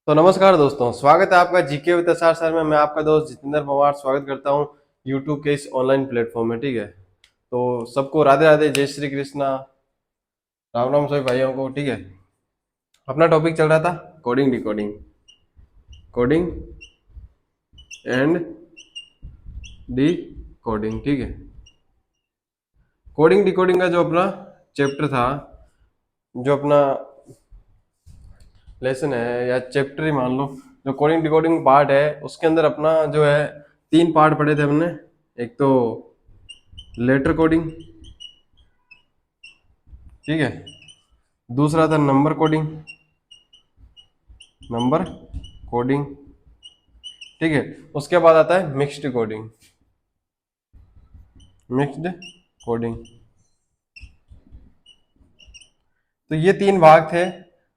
तो नमस्कार दोस्तों, स्वागत है आपका जीके विद एसआर सर में। मैं आपका दोस्त जितेंद्र पवार स्वागत करता हूं यूट्यूब के इस ऑनलाइन प्लेटफॉर्म में। ठीक है, तो सबको राधे राधे, जय श्री कृष्णा, राम राम सभी भाइयों को। ठीक है, अपना टॉपिक चल रहा था coding decoding, coding and D coding. ठीक है, कोडिंग डिकोडिंग का जो अपना चैप्टर था, जो अपना लेसन है या चैप्टर ही मान लो, जो कोडिंग डिकोडिंग पार्ट है उसके अंदर अपना जो है तीन पार्ट पढ़े थे हमने। एक तो लेटर कोडिंग, ठीक है, दूसरा था नंबर कोडिंग, नंबर कोडिंग, ठीक है, उसके बाद आता है मिक्स्ड कोडिंग, मिक्स्ड कोडिंग। तो ये तीन भाग थे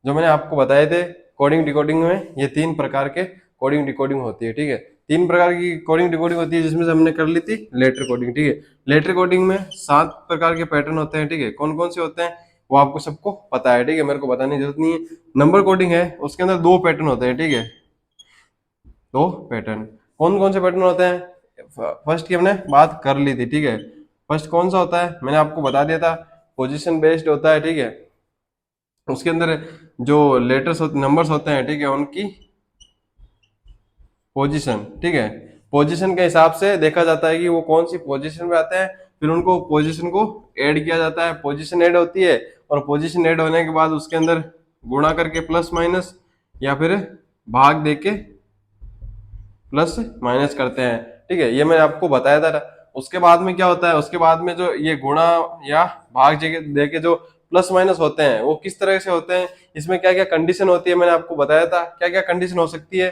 जो मैंने आपको बताए थे। कोडिंग डिकोडिंग में ये तीन प्रकार के कोडिंग डिकोडिंग होती है। ठीक है, तीन प्रकार की कोडिंग डिकोडिंग होती है, जिसमें से हमने कर ली थी लेटर कोडिंग। ठीक है, लेटर कोडिंग में 7 प्रकार के पैटर्न होते हैं। ठीक है, कौन कौन से होते हैं वो आपको सबको पता है। ठीक है, मेरे को बताने की जरूरत नहीं है। नंबर कोडिंग है, उसके अंदर 2 पैटर्न होते हैं। ठीक है, 2 पैटर्न। कौन कौन से पैटर्न होते हैं? फर्स्ट की हमने बात कर ली थी। ठीक है, फर्स्ट कौन सा होता है मैंने आपको बता दिया था, पोजीशन बेस्ड होता है। ठीक है, उसके अंदर जो लेटर्स होते, नंबर्स होते हैं, ठीक है, उनकी पोजीशन, ठीक है, पोजीशन के हिसाब से देखा जाता है कि वो कौन सी पोजीशन में आते हैं। फिर उनको पोजीशन को ऐड किया जाता है, पोजीशन ऐड होती है, और पोजीशन ऐड होने के बाद उसके अंदर गुणा करके प्लस माइनस या फिर भाग देके प्लस माइनस करते हैं। ठीक है, ये मैंने आपको बताया था। उसके बाद में क्या होता है, उसके बाद में जो ये गुणा या भाग देके जो प्लस माइनस होते हैं वो किस तरह से होते हैं, इसमें क्या क्या कंडीशन होती है मैंने आपको बताया था। क्या क्या कंडीशन हो सकती है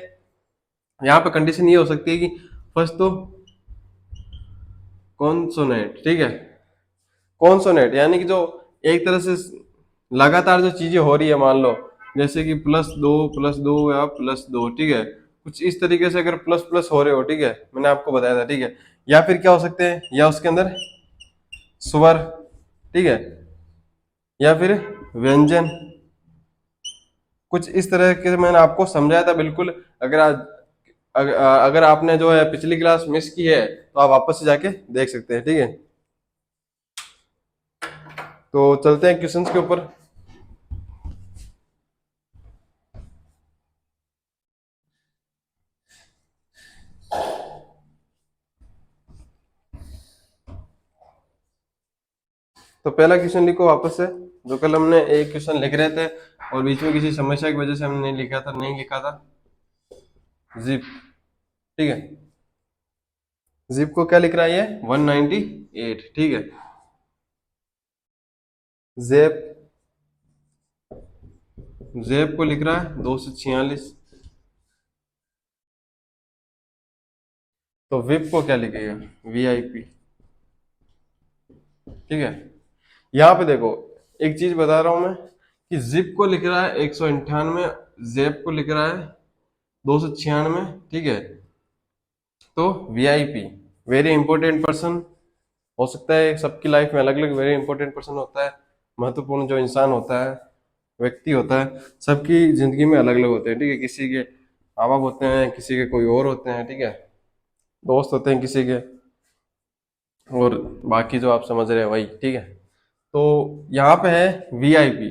यहाँ पे? कंडीशन ये हो सकती है कि फर्स्ट तो कॉन्सोनेंट, ठीक है, कॉन्सोनेंट यानी कि जो एक तरह से लगातार जो चीजें हो रही है, मान लो जैसे कि प्लस दो या प्लस दो, ठीक है, कुछ इस तरीके से अगर प्लस प्लस हो रहे हो, ठीक है, मैंने आपको बताया था। ठीक है, या फिर क्या हो सकते हैं, या उसके अंदर स्वर, ठीक है, या फिर व्यंजन, कुछ इस तरह के मैंने आपको समझाया था बिल्कुल। अगर अगर आपने जो है पिछली क्लास मिस की है तो आप वापस से जाके देख सकते हैं। ठीक है, तो चलते हैं क्वेश्चंस के ऊपर। तो पहला क्वेश्चन लिखो वापस से, जो कल हमने एक क्वेश्चन लिख रहे थे और बीच में किसी समस्या की वजह से हमने नहीं लिखा था। जिप, ठीक है, जिप को क्या लिख रहा है ये 198, ठीक है। जेप, जेप को लिख रहा है 246। तो विप को क्या लिखेगा? VIP, ठीक है। यहाँ पे देखो, एक चीज बता रहा हूं मैं कि जिप को लिख रहा है 198, जेप को लिख रहा है 296, ठीक है। तो VIP, वेरी इंपॉर्टेंट पर्सन हो सकता है सबकी लाइफ में, अलग अलग वेरी इंपॉर्टेंट पर्सन होता है। महत्वपूर्ण जो इंसान होता है, व्यक्ति होता है, सबकी जिंदगी में अलग अलग होते हैं। ठीक है, किसी के माँ बाप होते हैं, किसी के कोई और होते हैं, ठीक है, दोस्त होते हैं किसी के, और बाकी जो आप समझ रहे हैं वही। ठीक है, तो यहाँ पे है VIP।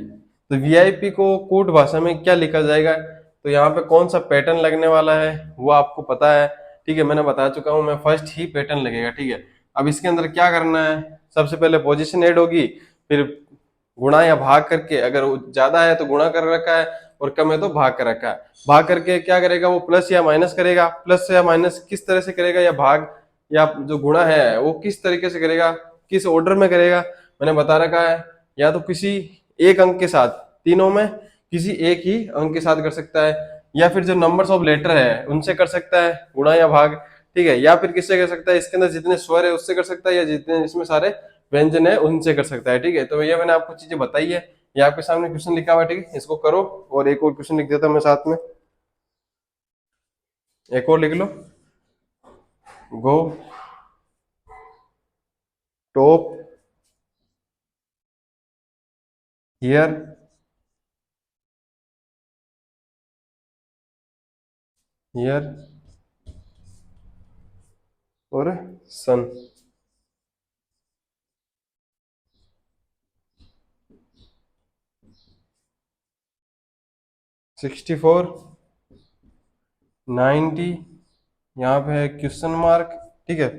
तो VIP को कोड भाषा में क्या लिखा जाएगा? तो यहाँ पे कौन सा पैटर्न लगने वाला है वो आपको पता है। ठीक है, मैंने बता चुका हूँ मैं, फर्स्ट ही पैटर्न लगेगा। ठीक है, अब इसके अंदर क्या करना है, सबसे पहले पोजीशन ऐड होगी, फिर गुणा या भाग करके, अगर वो ज्यादा है तो गुणा कर रखा है और कम है तो भाग कर रखा है। भाग करके क्या करेगा, वो प्लस या माइनस करेगा। प्लस या माइनस किस तरह से करेगा, या भाग या जो गुणा है वो किस तरीके से करेगा, किस ऑर्डर में करेगा, मैंने बता रखा है। या तो किसी एक अंक के साथ, तीनों में किसी एक ही अंक के साथ कर सकता है, या फिर जो नंबर्स ऑफ लेटर है उनसे कर सकता है गुणा या भाग, ठीक है, या फिर किससे कर सकता है, इसके अंदर जितने स्वर है उससे कर सकता है, या जितने इसमें सारे व्यंजन है उनसे कर सकता है। ठीक है, तो ये मैंने आपको चीजें बताई है। ये आपके सामने क्वेश्चन लिखा हुआ है, ठीक है, इसको करो। और एक और क्वेश्चन लिख देता हूं मैं साथ में, एक और लिख लो। गो टॉप हियर ईयर और सन। 64, 90, यहाँ पे है क्वेश्चन मार्क, ठीक है,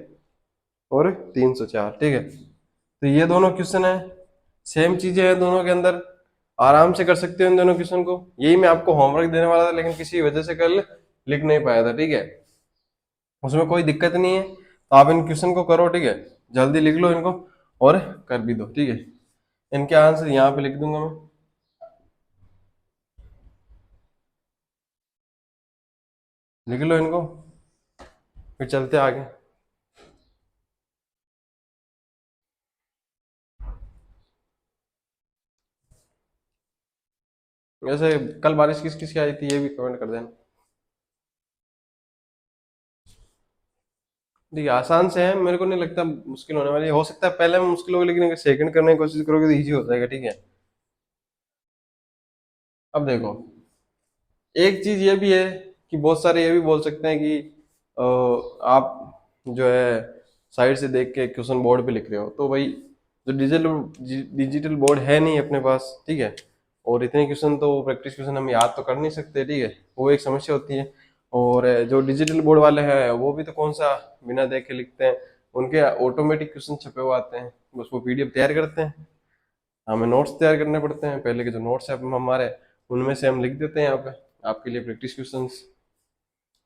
और 304, ठीक है। तो ये दोनों क्वेश्चन है, सेम चीजें हैं दोनों के अंदर, आराम से कर सकते हो इन दोनों क्वेश्चन को। यही मैं आपको होमवर्क देने वाला था, लेकिन किसी वजह से कल लिख नहीं पाया था, ठीक है। उसमें कोई दिक्कत नहीं है, तो आप इन क्वेश्चन को करो, ठीक है, जल्दी लिख लो इनको और कर भी दो, ठीक है। इनके आंसर यहाँ पे लिख दूंगा मैं, लिख लो इनको, फिर चलते आगे। वैसे कल बारिश किस किस की आई थी, ये भी कमेंट कर देना। देखिए आसान से है, मेरे को नहीं लगता मुश्किल होने वाली है। हो सकता है पहले में मुश्किल होगी, लेकिन अगर सेकंड करने की कोशिश करोगे तो इजी हो जाएगा, ठीक है। अब देखो, एक चीज ये भी है कि बहुत सारे ये भी बोल सकते हैं कि आप जो है साइड से देख के क्वेश्चन बोर्ड पे लिख रहे हो, तो भाई जो डिजिटल डिजिटल बोर्ड है नहीं अपने पास, ठीक है, और इतने क्वेश्चन तो प्रैक्टिस क्वेश्चन हम याद तो कर नहीं सकते, ठीक है, वो एक समस्या होती है। और जो डिजिटल बोर्ड वाले हैं वो भी तो कौन सा बिना देखे लिखते हैं, उनके ऑटोमेटिक क्वेश्चन छपे हुए आते हैं, बस वो पीडीएफ तैयार करते हैं, हमें नोट्स तैयार करने पड़ते हैं, पहले के जो नोट्स है हमारे उनमें से हम लिख देते हैं यहाँ पे आपके लिए प्रैक्टिस क्वेश्चंस,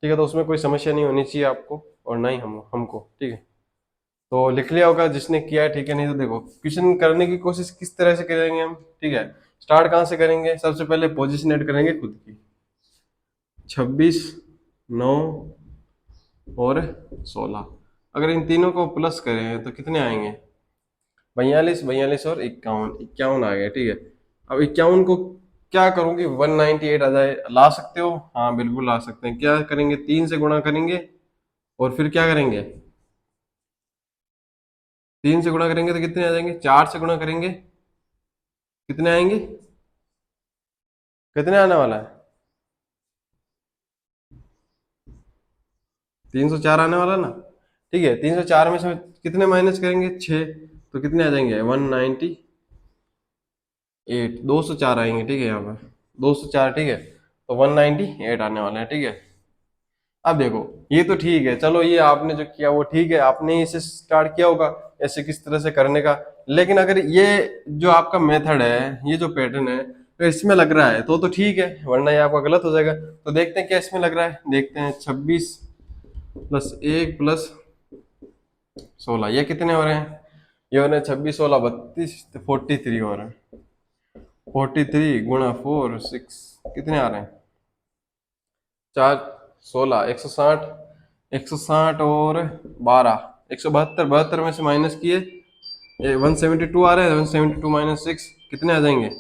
ठीक है। तो उसमें कोई समस्या नहीं होनी चाहिए आपको, और ना ही हमको, ठीक है। तो लिख लिया होगा जिसने किया है, ठीक है। नहीं तो देखो क्वेश्चन करने की कोशिश किस तरह से करेंगे हम, ठीक है। स्टार्ट कहाँ से करेंगे, सबसे पहले पोजीशन ऐड करेंगे खुद की, 26, 9 और 16। अगर इन तीनों को प्लस करें तो कितने आएंगे, 42, 42 और 51, 51 आ गया, ठीक है। अब 51 को क्या करूंगी, 198 आ जाए, ला सकते हो, हाँ बिल्कुल ला सकते हैं। क्या करेंगे, 3 से गुणा करेंगे, और फिर क्या करेंगे, 3 से गुणा करेंगे तो कितने आ जाएंगे, 4 से गुणा करेंगे कितने आएंगे, कितने आने वाला है, 304 आने वाला ना, ठीक है। 304 में से कितने माइनस करेंगे, 6, तो कितने आ जाएंगे, 198, 204 आएंगे, ठीक है, यहाँ पर 204, ठीक है। तो 198 आने वाले हैं, ठीक है। अब देखो ये तो ठीक है, चलो ये आपने जो किया वो ठीक है, आपने इसे स्टार्ट किया होगा ऐसे किस तरह से करने का। लेकिन अगर ये जो आपका मेथड है, ये जो पैटर्न है, तो इसमें लग रहा है तो ठीक है, वरना ये आपका गलत हो जाएगा। तो देखते हैं क्या इसमें लग रहा है, देखते हैं। 26 + 1 + 16, ये कितने हो रहे हैं, ये हो रहे हैं 26, 16, 32, 43 हो रहे हैं। 43 गुणा 4, 6, कितने आ रहे हैं, 4, 16, 160, 160 और 12, 172, 72 में से माइनस किए, 172 आ रहे हैं, 172 माइनस 6 कितने आ जाएंगे,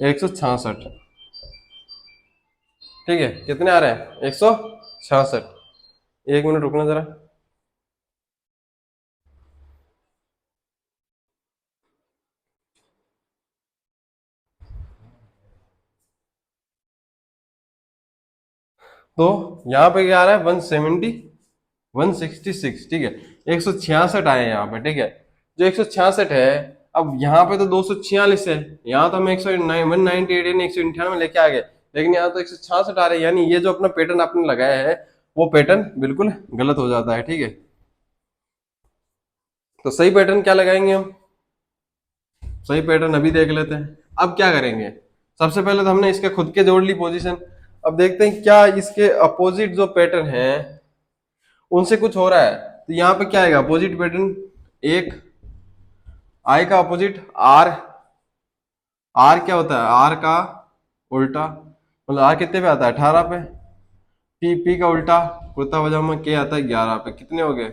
166, ठीक है। कितने आ रहे हैं, 166। एक मिनट रुकना जरा। तो यहाँ पे क्या आ रहा है, 166, ठीक है, 166 आए यहाँ पे, ठीक है। जो 166 है, अब यहाँ पे तो 246 है, यहाँ तो हम 198 यानी 198 लेके आ गए, लेकिन यहाँ तो 166 आ रहे हैं, यानी ये जो अपना पैटर्न आपने लगाया है वो पैटर्न बिल्कुल गलत हो जाता है, ठीक है। तो सही पैटर्न क्या लगाएंगे हम, सही पैटर्न अभी देख लेते हैं। अब क्या करेंगे, सबसे पहले तो हमने इसके खुद के जोड़ ली पोजीशन। अब देखते हैं क्या इसके अपोजिट जो पैटर्न है उनसे कुछ हो रहा है। तो यहाँ पे क्या आएगा, अपोजिट पैटर्न, एक आई का अपोजिट आर, आर क्या होता है, आर का उल्टा, मतलब आर कितने पे आता है, 18 पे। पी, पी का उल्टा कुर्ता पजामा क्या आता है, 11 पे। कितने हो गए,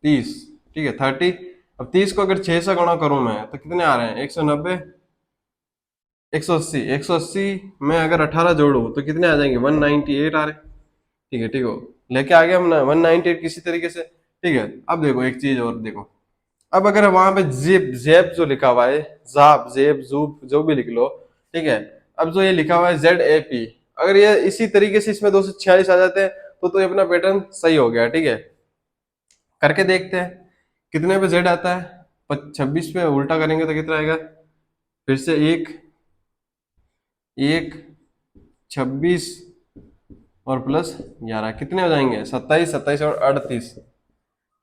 30, ठीक है, 30। अब 30 को अगर 6 से गुणा करूं मैं तो कितने आ रहे हैं, 190, 180, 180 में अगर 18 जोड़ू तो कितने आ जाएंगे, 198 आ रहे, ठीक है, ठीक हो, लेके आ गया हम ना 198 किसी तरीके से, ठीक है। अब देखो एक चीज और देखो, अब अगर वहां पे जेब जेब जो लिखा हुआ है, जाब जेब जूब जो भी लिख लो, ठीक है। अब जो ये लिखा हुआ है ZAP, अगर ये इसी तरीके से इसमें 246 आ जाते हैं तो ये अपना पैटर्न सही हो गया, ठीक है। करके देखते हैं कितने पे जेड आता है। 26 पे उल्टा करेंगे तो कितना आएगा, फिर से एक एक 26 और प्लस 11 कितने हो जाएंगे, 27, 27 और 38,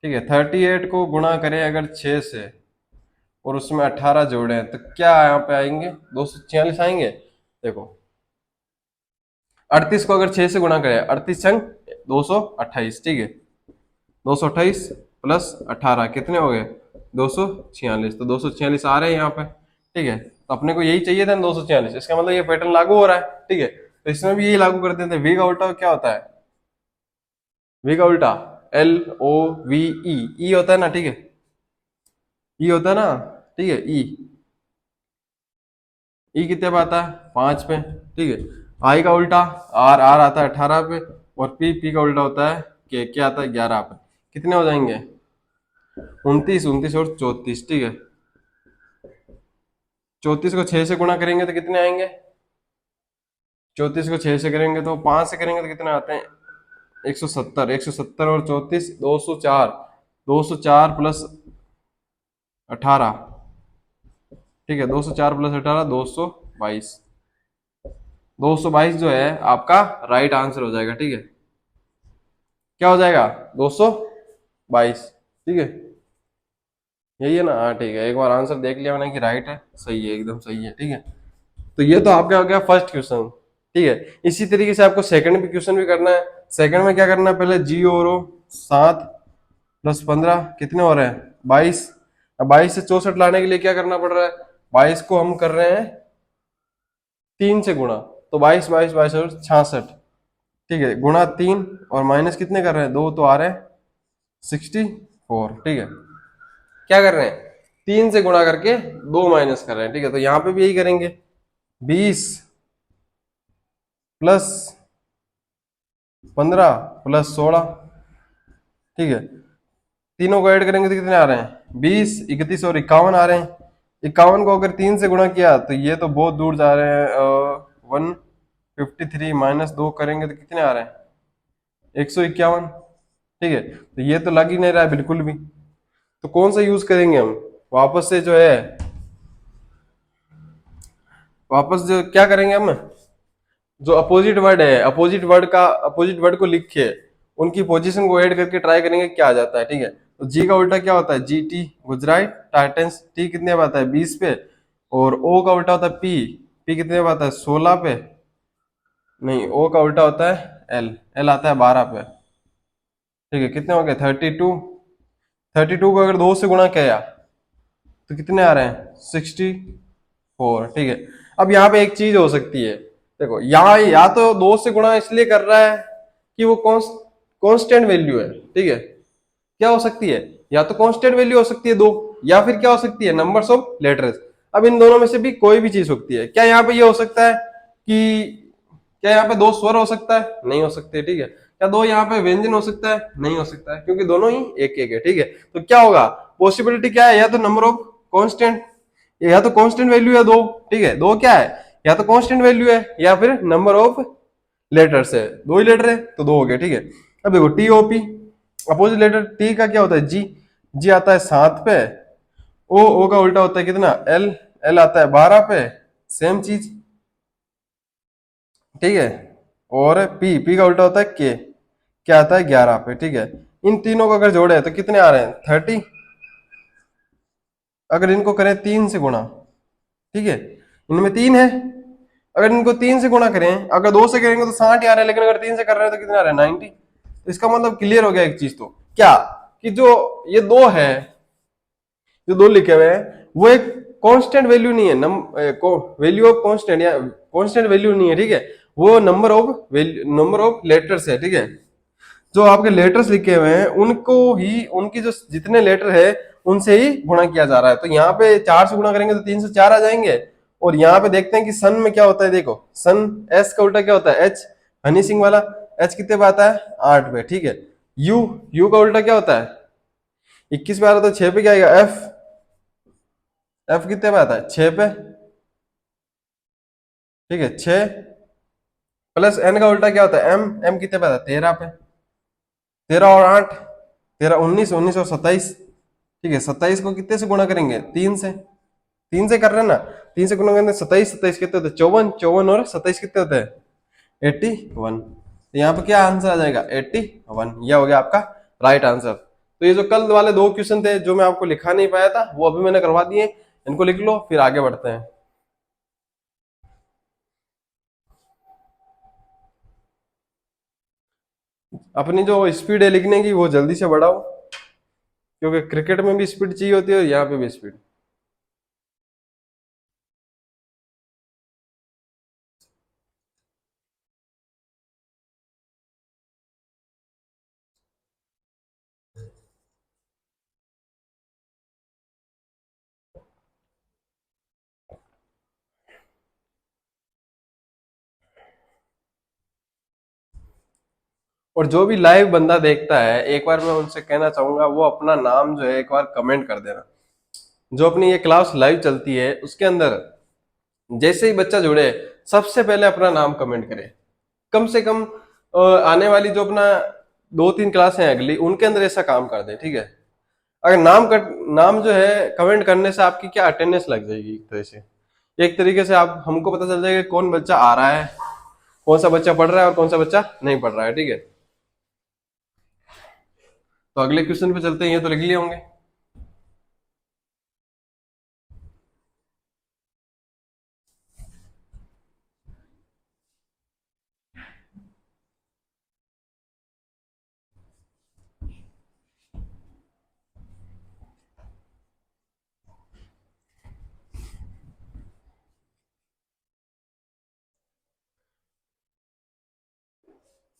ठीक है। 38 को गुणा करें अगर 6 से और उसमें 18 जोड़े तो क्या यहाँ पे आएंगे, 246 आएंगे। देखो 38 को अगर 6 से गुणा करें, 38 संग 228, ठीक है। 228 प्लस 18 कितने हो गए, 246। तो 246 आ रहे हैं यहाँ पे, ठीक है। तो अपने को यही चाहिए था 246, इसका मतलब ये पैटर्न लागू हो रहा है, ठीक है। तो इसमें भी यही लागू कर देते हैं। वी का उल्टा क्या होता है, वी का उल्टा LOVE, ई होता है ना, ठीक है। ई होता है ना, ठीक है। ई कितने पे आता है, 5 पे, ठीक है। आई का उल्टा आर, आर आता है 18 पे, और पी का उल्टा होता है के, क्या आता है 11 पे। कितने हो जाएंगे, 29, 29 और 34, ठीक है। 34 को 6 से गुणा करेंगे तो कितने आएंगे, 34 को 6 से करेंगे तो 5 से करेंगे तो कितने आते हैं, 170, 170 और 34, 204, 204 प्लस 18, ठीक है। 204 प्लस 18 222, 222 जो है आपका राइट आंसर हो जाएगा, ठीक है। क्या हो जाएगा, 222, ठीक है। यही है ना, हाँ ठीक है। एक बार आंसर देख लिया मैंने कि राइट है, सही है, एकदम सही है, ठीक है। तो ये तो आपका हो गया फर्स्ट क्वेश्चन, ठीक है। इसी तरीके से आपको सेकंड भी क्वेश्चन भी करना है। सेकंड में क्या करना है, पहले जी और ओ, 7 प्लस 15 कितने हो रहे हैं, 22। अब 22 से 64 लाने के लिए क्या करना पड़ रहा है, 22 को हम कर रहे हैं 3 से गुणा, तो 22 22 22 और 66, ठीक है। गुणा 3 और माइनस कितने कर रहे हैं, 2 तो आ रहे हैं 64, ठीक है। क्या कर रहे हैं, 3 से गुणा करके 2 माइनस कर रहे हैं, ठीक है। तो यहाँ पे भी यही करेंगे, 20 प्लस 15 प्लस 16, ठीक है। तीनों को ऐड करेंगे तो कितने आ रहे हैं, 20, 31 और 51 आ रहे हैं। 51 को अगर 3 से गुणा किया तो ये तो बहुत दूर जा रहे हैं, 153 माइनस 2 करेंगे तो कितने आ रहे हैं, 151, ठीक है। तो ये तो लग ही नहीं रहा है बिल्कुल भी। तो कौन सा यूज करेंगे हम, वापस से जो है, वापस जो क्या करेंगे हम, जो अपोजिट वर्ड है, अपोजिट वर्ड को लिख के उनकी पोजीशन को ऐड करके ट्राई करेंगे क्या आ जाता है, ठीक है। तो जी का उल्टा क्या होता है, GT गुजरात टाइटंस, टी कितने पे आता है, 20 पे, और ओ का उल्टा होता है पी, पी कितने पे आता है, 16 पे, नहीं ओ का उल्टा होता है एल, एल आता है 12 पे, ठीक है। कितने हो गए, 32, 32 को अगर 2 से गुणा किया तो कितने आ रहे हैं, 64, ठीक है। अब यहाँ पे एक चीज हो सकती है, देखो यहाँ या तो 2 से गुणा इसलिए कर रहा है कि वो कांस्टेंट वैल्यू है, ठीक है। क्या हो सकती है, या तो कांस्टेंट वैल्यू हो सकती है 2, या फिर क्या हो सकती है, नंबर्स ऑफ लेटर्स। अब इन दोनों में से भी कोई भी चीज सकती है। क्या यहाँ पे ये हो सकता है कि, क्या यहाँ पे 2 स्वर हो सकता है, नहीं हो सकते, ठीक है। क्या 2 यहाँ पे व्यंजन हो सकता है, नहीं हो सकता है, क्योंकि दोनों ही एक एक है, ठीक है। तो क्या होगा, पॉसिबिलिटी क्या है, या तो नंबर ऑफ कांस्टेंट, या तो कांस्टेंट वैल्यू है 2, ठीक है। 2 क्या है, या तो कांस्टेंट वैल्यू है या फिर नंबर ऑफ लेटर्स है, 2 ही लेटर है तो 2 हो गए, ठीक है। अब देखो TOP, अपोजिट लेटर टी का क्या होता है, जी, जी आता है 7 पे, ओ का उल्टा होता है कितना, एल, एल आता है 12 पे, सेम चीज, ठीक है। और पी का उल्टा होता है के, क्या आता है 11 पे, ठीक है। इन तीनों को अगर जोड़े तो कितने आ रहे हैं, 30। अगर इनको करें 3 से गुणा, ठीक है, इनमें 3 है, अगर इनको 3 से गुणा करें, अगर 2 से करेंगे तो 60 आ रहा है, लेकिन अगर 3 से कर रहे हैं तो कितने आ रहे हैं, 90। तो इसका मतलब क्लियर हो गया एक चीज, तो क्या, कि जो ये 2 है, जो 2 लिखे हुए हैं, वो एक कांस्टेंट वैल्यू नहीं है, वैल्यू ऑफ कांस्टेंट या कांस्टेंट वैल्यू नहीं है, ठीक है। वो नंबर ऑफ लेटर्स है, ठीक है। जो आपके लेटर्स लिखे हुए हैं उनको ही, उनकी जो जितने लेटर है उनसे ही गुणा किया जा रहा है। तो यहाँ पे 4 से गुणा करेंगे तो 304 आ जाएंगे। और यहाँ पे देखते हैं कि सन में क्या होता है, देखो सन, एस का उल्टा क्या होता है, एच, हनी सिंह वाला एच कितने पे आता है, 8 पे, ठीक है। यू, यू का उल्टा क्या होता है, 21 पे आ रहा, तो 6 पे क्या आएगा, एफ, एफ कितने पे आता है, 6 पे, ठीक है। 6 प्लस एन का उल्टा क्या होता है, एम। एम कितने पे आता है, 13 पे। 13 और 8, 13 19, 19 और 27, ठीक है। 27 को कितने से गुणा करेंगे, 3 से। 3 से कर रहे हैं ना, 3 से गुणा करेंगे 27, 27 कितने होते हैं, 54, 54 और 27 कितने होते हैं, 81। तो यहाँ पे क्या आंसर आ जाएगा, 81। यह हो गया आपका राइट आंसर। तो ये जो कल वाले 2 क्वेश्चन थे जो मैं आपको लिखा नहीं पाया था, वो अभी मैंने करवा दिए, इनको लिख लो, फिर आगे बढ़ते हैं। अपनी जो स्पीड है लिखने की वो जल्दी से बढ़ाओ, क्योंकि क्रिकेट में भी स्पीड चाहिए होती है और यहाँ पे भी स्पीड। और जो भी लाइव बंदा देखता है, एक बार मैं उनसे कहना चाहूंगा वो अपना नाम जो है एक बार कमेंट कर देना। जो अपनी ये क्लास लाइव चलती है उसके अंदर जैसे ही बच्चा जुड़े, सबसे पहले अपना नाम कमेंट करे। कम से कम आने वाली जो अपना 2-3 क्लास है अगली, उनके अंदर ऐसा काम कर दे, ठीक है। अगर नाम जो है कमेंट करने से आपकी क्या अटेंडेंस लग जाएगी एक तरह से। एक तरीके से आप हमको पता चल जाएगा कौन बच्चा आ रहा है, कौन सा बच्चा पढ़ रहा है और कौन सा बच्चा नहीं पढ़ रहा है, ठीक है। तो अगले क्वेश्चन पे चलते हैं, ये तो लिख लिए होंगे।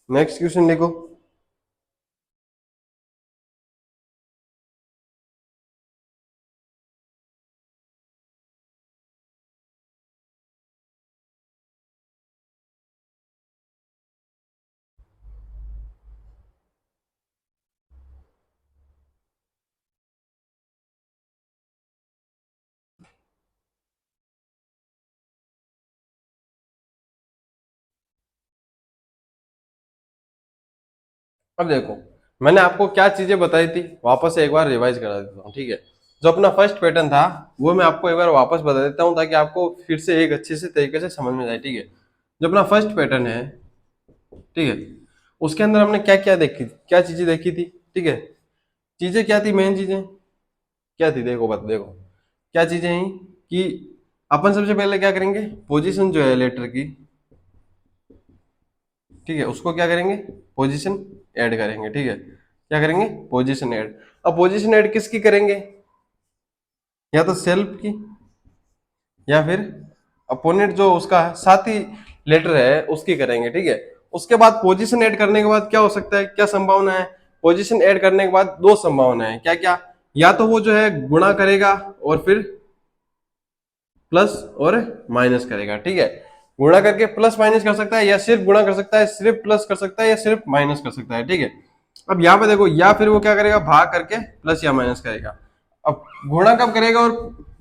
नेक्स्ट क्वेश्चन लिखो। अब देखो, मैंने आपको क्या चीजें बताई थी, वापस से एक बार रिवाइज करा देता हूँ, ठीक है। जो अपना फर्स्ट पैटर्न था वो मैं आपको एक बार वापस बता देता हूँ, ताकि आपको फिर से एक अच्छे से तरीके से समझ में जाए, ठीक है। जो अपना फर्स्ट पैटर्न है, ठीक है, उसके अंदर हमने क्या क्या देखी, क्या चीजें देखी थी, ठीक है। चीजें क्या थी, मेन चीजें क्या थी, देखो बता, देखो क्या चीजें हैं कि अपन सबसे पहले क्या करेंगे, पोजीशन जो है लेटर की, ठीक है, उसको क्या करेंगे, पोजीशन ऐड करेंगे, ठीक है। क्या करेंगे, पोजीशन ऐड। अब पोजीशन ऐड किसकी करेंगे, या तो सेल्फ की, या फिर अपोनेंट जो उसका साथी लेटर है उसकी करेंगे, ठीक है। उसके बाद पोजीशन ऐड करने के बाद क्या हो सकता है, क्या संभावना है, पोजीशन ऐड करने के बाद 2 संभावना है, क्या क्या, या तो वो जो है गुणा करेगा और फिर प्लस और माइनस करेगा, ठीक है। गुणा करके प्लस माइनस कर सकता है, या सिर्फ गुणा कर सकता है, सिर्फ प्लस कर सकता है, या सिर्फ माइनस कर सकता है, ठीक है। अब यहाँ पे देखो, या फिर वो क्या करेगा, भाग करके प्लस या माइनस करेगा। अब गुणा कब करेगा और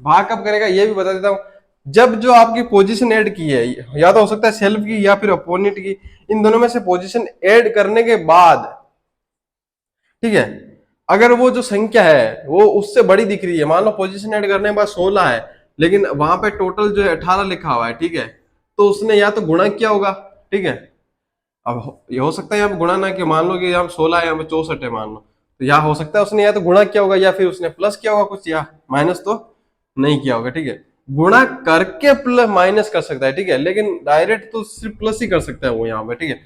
भाग कब करेगा ये भी बता देता हूँ। जब जो आपकी पोजीशन ऐड की है, या तो हो सकता है सेल्फ की या फिर अपोनेंट की, इन दोनों में से पोजीशन ऐड करने के बाद, ठीक है, अगर वो जो संख्या है वो उससे बड़ी दिख रही है, मान लो पोजीशन ऐड करने के बाद 16 है, लेकिन वहां पे टोटल जो है 18 लिखा हुआ है, ठीक है, तो उसने या तो गुणा किया होगा, ठीक है। अब ये हो सकता है यहाँ पे गुणा ना कि, मान लो कि यहाँ पे 16 है, यहाँ पे 64 है मान लो, तो यहाँ हो सकता है उसने या तो गुणा किया होगा या फिर उसने प्लस किया होगा कुछ, या माइनस तो नहीं किया होगा, ठीक है। गुणा करके प्लस माइनस कर सकता है, ठीक है, लेकिन डायरेक्ट तो सिर्फ प्लस ही कर सकता है वो यहाँ पे, ठीक है।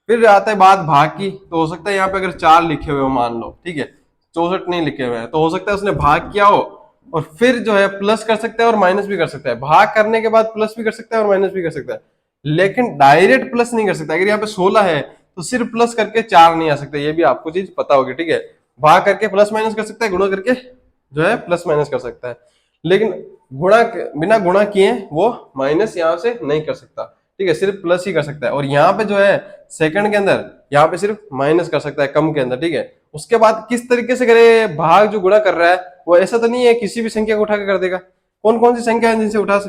फिर आता है बात भाग की, तो हो सकता है यहाँ पे अगर 4 लिखे हुए हो मान लो, ठीक है, 64 नहीं लिखे हुए हैं, तो हो सकता है उसने भाग किया हो और फिर जो है प्लस कर सकता है और माइनस भी कर सकता है, भाग करने के बाद प्लस भी कर सकता है और माइनस भी कर सकता है, लेकिन डायरेक्ट प्लस नहीं कर सकता। अगर यहाँ पे 16 है तो सिर्फ प्लस करके 4 नहीं आ सकता, ये भी आपको चीज पता होगी, ठीक है। भाग करके प्लस माइनस कर सकता है, गुणा करके जो है प्लस माइनस कर सकता है, लेकिन बिना गुणा किए वो माइनस यहाँ से नहीं कर सकता, ठीक है, सिर्फ प्लस ही कर सकता है। और यहाँ पे जो है सेकंड के अंदर यहाँ पे सिर्फ माइनस कर सकता है कम के अंदर, ठीक है। उसके बाद किस तरीके से करे, भाग जो गुणा कर रहा है वो ऐसा तो नहीं है किसी भी संख्या को उठा के कर देगा। कौन कौन सी संख्या है जिनसे उठा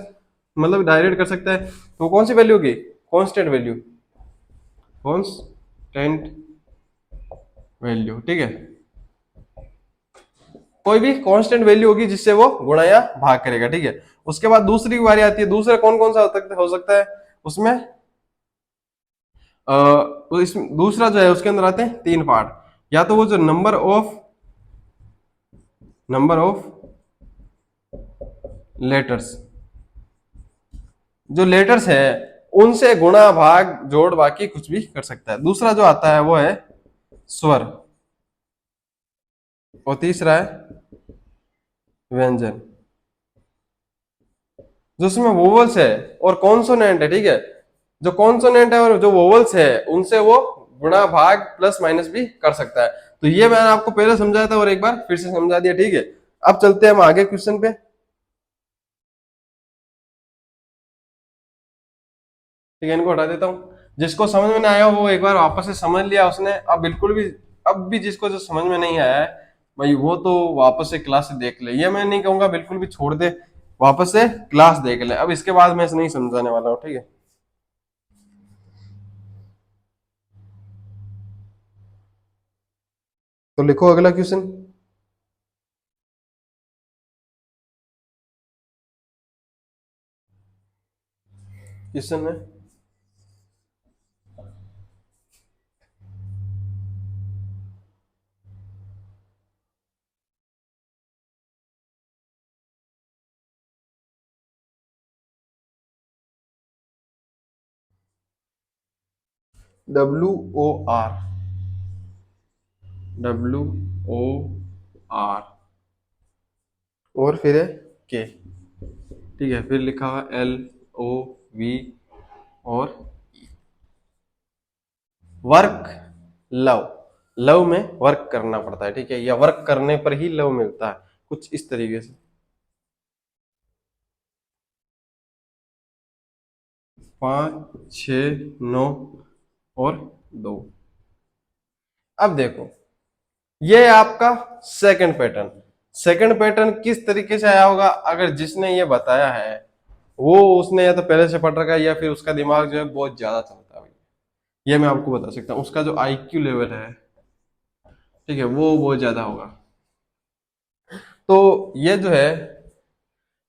मतलब डायरेक्ट कर सकता है, तो कौन सी वैल्यू होगी, कांस्टेंट वैल्यू, कांस्टेंट वैल्यू, ठीक है। कोई भी कांस्टेंट वैल्यू होगी जिससे वो गुणा या भाग करेगा, ठीक है। उसके बाद दूसरी बारी आती है, दूसरा कौन कौन सा हो सकता है उसमें, दूसरा जो है उसके अंदर आते हैं तीन पार्ट। या तो वो जो नंबर ऑफ लेटर्स, जो लेटर्स है उनसे गुणा भाग जोड़ बाकी कुछ भी कर सकता है। दूसरा जो आता है वो है स्वर, और तीसरा है व्यंजन। जो उसमें वोवल्स है और कॉन्सोनेंट है, ठीक है। जो कॉन्सोनेंट है और जो वोवल्स है उनसे वो गुणा भाग प्लस माइनस भी कर सकता है। तो ये मैंने आपको पहले समझाया था और एक बार फिर से समझा दिया, ठीक है। अब चलते हैं हम आगे क्वेश्चन पे। ठीक है, इनको हटा देता हूँ। जिसको समझ में नहीं आया वो एक बार वापस से समझ लिया उसने, अब बिल्कुल भी, अब भी जिसको जो समझ में नहीं आया है भाई वो तो वापस से क्लास से देख ले। ये मैं नहीं कहूंगा बिल्कुल भी छोड़ दे, वापस से क्लास देख ले। अब इसके बाद मैं नहीं समझाने वाला हूँ, ठीक है। तो लिखो अगला क्वेश्चन। क्वेश्चन में WOR, WOR और फिर है के, ठीक है। फिर लिखा हुआ LOV और वर्क, लव, लव में वर्क करना पड़ता है, ठीक है, या वर्क करने पर ही लव मिलता है, कुछ इस तरीके से। 5, 6, 9 और 2। अब देखो ये है आपका सेकंड पैटर्न। सेकंड पैटर्न किस तरीके से आया होगा, अगर जिसने ये बताया है वो उसने या तो पहले से पढ़ रखा है या फिर उसका दिमाग जो है बहुत ज्यादा चलता है। ये मैं आपको बता सकता हूँ, उसका जो IQ लेवल है, ठीक है, वो बहुत ज्यादा होगा। तो ये जो है